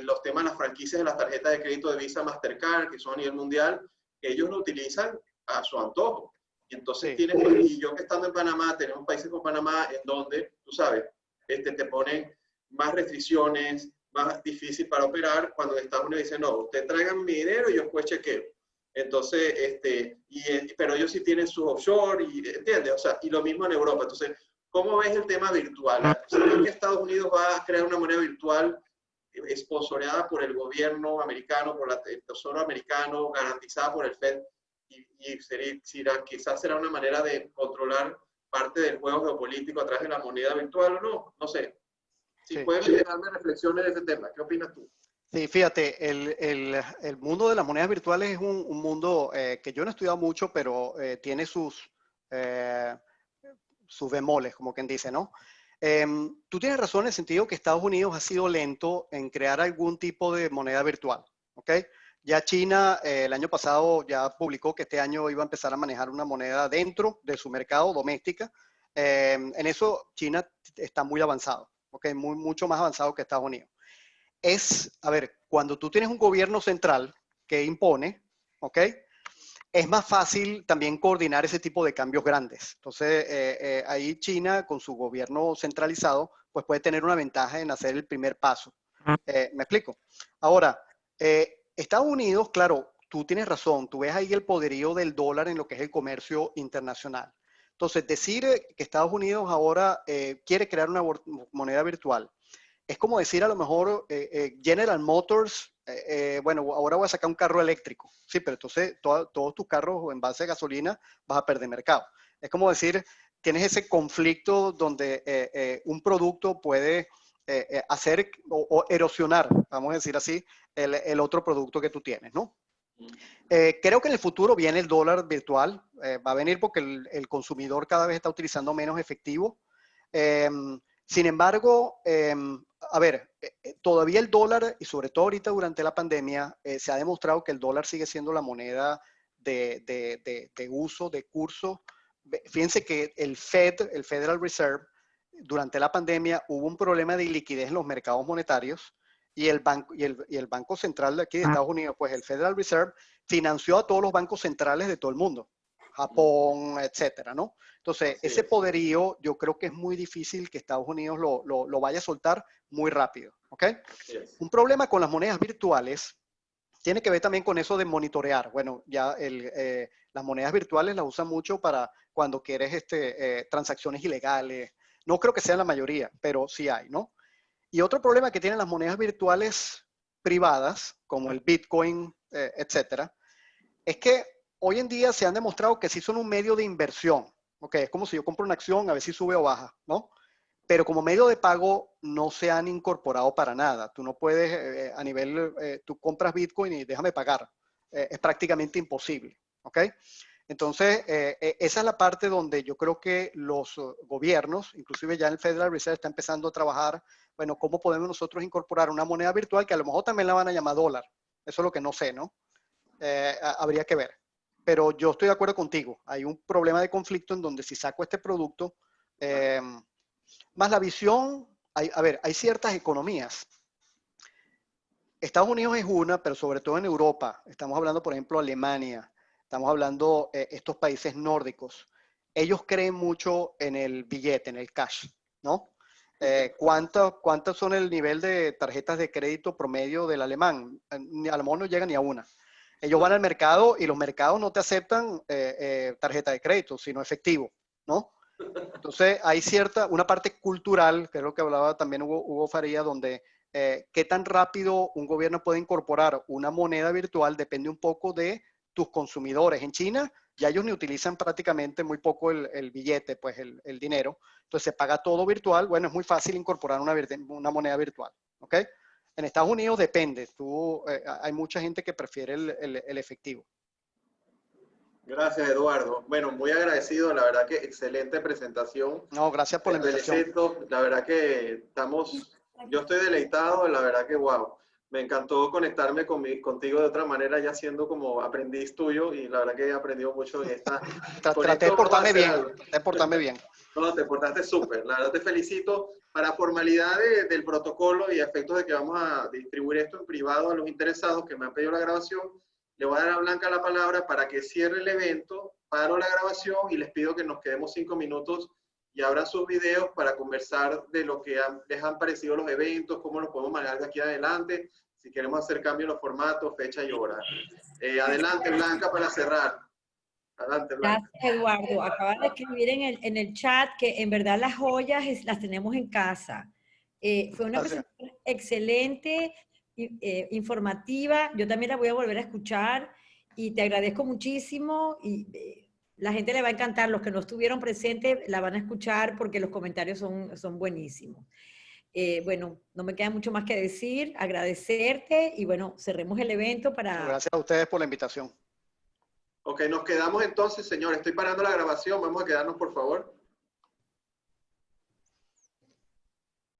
los temas de las franquicias de las tarjetas de crédito de Visa, Mastercard, que son a nivel mundial, que ellos lo utilizan a su antojo. Y entonces Sí. y yo que estando en Panamá, tenemos países como Panamá en donde, tú sabes, te ponen más restricciones, más difícil para operar, cuando Estados Unidos dice, no, usted traigan mi dinero y yo después chequeo. Entonces, pero ellos sí tienen sus offshore, y, ¿entiendes? O sea, y lo mismo en Europa. Entonces, ¿cómo ves el tema virtual? ¿Sabes que Estados Unidos va a crear una moneda virtual esponsoreada por el gobierno americano, por el Tesoro americano, garantizada por el FED? Quizás será una manera de controlar parte del juego geopolítico a través de la moneda virtual o no, no sé. Si Sí. puedes dejarme reflexiones de ese tema, ¿qué opinas tú? Sí, fíjate, el mundo de las monedas virtuales es un mundo que yo no he estudiado mucho, pero tiene sus bemoles, como quien dice, ¿no? Tú tienes razón en el sentido que Estados Unidos ha sido lento en crear algún tipo de moneda virtual, ¿ok? Ya China el año pasado ya publicó que este año iba a empezar a manejar una moneda dentro de su mercado doméstica. En eso China está muy avanzado, ¿ok? Mucho más avanzado que Estados Unidos. A ver, cuando tú tienes un gobierno central que impone, ¿ok? Es más fácil también coordinar ese tipo de cambios grandes. Entonces, ahí China, con su gobierno centralizado, pues puede tener una ventaja en hacer el primer paso. ¿Me explico? Ahora, Estados Unidos, claro, tú tienes razón, tú ves ahí el poderío del dólar en lo que es el comercio internacional. Entonces, decir que Estados Unidos ahora quiere crear una moneda virtual, es como decir a lo mejor General Motors, bueno, ahora voy a sacar un carro eléctrico. Sí, pero entonces todos tus carros en base a gasolina vas a perder mercado. Es como decir, tienes ese conflicto donde un producto puede hacer o erosionar, vamos a decir así, el otro producto que tú tienes, ¿no? Creo que en el futuro viene el dólar virtual, va a venir porque el consumidor cada vez está utilizando menos efectivo. Sin embargo, a ver, todavía el dólar, y sobre todo ahorita durante la pandemia, se ha demostrado que el dólar sigue siendo la moneda de uso, de curso. Fíjense que el Federal Reserve, durante la pandemia hubo un problema de liquidez en los mercados monetarios y el Banco Central de aquí de Estados Unidos, pues el Federal Reserve, financió a todos los bancos centrales de todo el mundo, Japón, etcétera, ¿no? Entonces, ese poderío yo creo que es muy difícil que Estados Unidos lo vaya a soltar muy rápido, ¿ok? Un problema con las monedas virtuales tiene que ver también con eso de monitorear. Bueno, ya las monedas virtuales las usan mucho para cuando quieres transacciones ilegales. No creo que sean la mayoría, pero sí hay, ¿no? Y otro problema que tienen las monedas virtuales privadas, como el Bitcoin, etcétera, es que hoy en día se han demostrado que sí son un medio de inversión. Okay, es como si yo compro una acción, a ver si sube o baja, ¿no? Pero como medio de pago no se han incorporado para nada. Tú no puedes, tú compras Bitcoin y déjame pagar. Es prácticamente imposible, ¿ok? Entonces, esa es la parte donde yo creo que los gobiernos, inclusive ya el Federal Reserve está empezando a trabajar, bueno, ¿cómo podemos nosotros incorporar una moneda virtual que a lo mejor también la van a llamar dólar? Eso es lo que no sé, ¿no? Habría que ver. Pero yo estoy de acuerdo contigo. Hay un problema de conflicto en donde si saco este producto, más la visión a ver, hay ciertas economías. Estados Unidos es una, pero sobre todo en Europa, estamos hablando, por ejemplo, Alemania, estamos hablando estos países nórdicos. Ellos creen mucho en el billete, en el cash, ¿no? ¿Cuántos son el nivel de tarjetas de crédito promedio del alemán? A lo mejor no llega ni a una. Ellos van al mercado y los mercados no te aceptan tarjeta de crédito, sino efectivo, ¿no? Entonces hay una parte cultural, que es lo que hablaba también Hugo Faría, donde qué tan rápido un gobierno puede incorporar una moneda virtual depende un poco de tus consumidores. En China ya ellos ni utilizan prácticamente muy poco el billete, pues el dinero. Entonces se paga todo virtual. Bueno, es muy fácil incorporar una moneda virtual, ¿ok? En Estados Unidos depende. Hay mucha gente que prefiere el efectivo. Gracias, Eduardo. Bueno, muy agradecido, la verdad que excelente presentación. No, gracias por la invitación. Felicito, la verdad que yo estoy deleitado, la verdad que wow. Me encantó conectarme contigo de otra manera, ya siendo como aprendiz tuyo, y la verdad que he aprendido mucho en esta. Traté de portarme bien. No, te portaste súper. La verdad te felicito. Para formalidad del protocolo y a efectos de que vamos a distribuir esto en privado a los interesados que me han pedido la grabación, le voy a dar a Blanca la palabra para que cierre el evento, paro la grabación y les pido que nos quedemos 5 minutos y abran sus videos para conversar de lo que les han parecido los eventos, cómo los podemos manejar de aquí adelante, si queremos hacer cambios en los formatos, fecha y hora. Adelante, Blanca, para cerrar. Adelante, Blanca. Gracias, Eduardo. Acaba de escribir en el chat que en verdad las joyas las tenemos en casa. Fue una presentación excelente, informativa. Yo también la voy a volver a escuchar y te agradezco muchísimo y la gente le va a encantar. Los que no estuvieron presentes la van a escuchar porque los comentarios son buenísimos. Bueno, no me queda mucho más que decir, agradecerte y bueno, cerremos el evento para... Gracias a ustedes por la invitación. Ok, nos quedamos entonces, señores. Estoy parando la grabación. Vamos a quedarnos, por favor.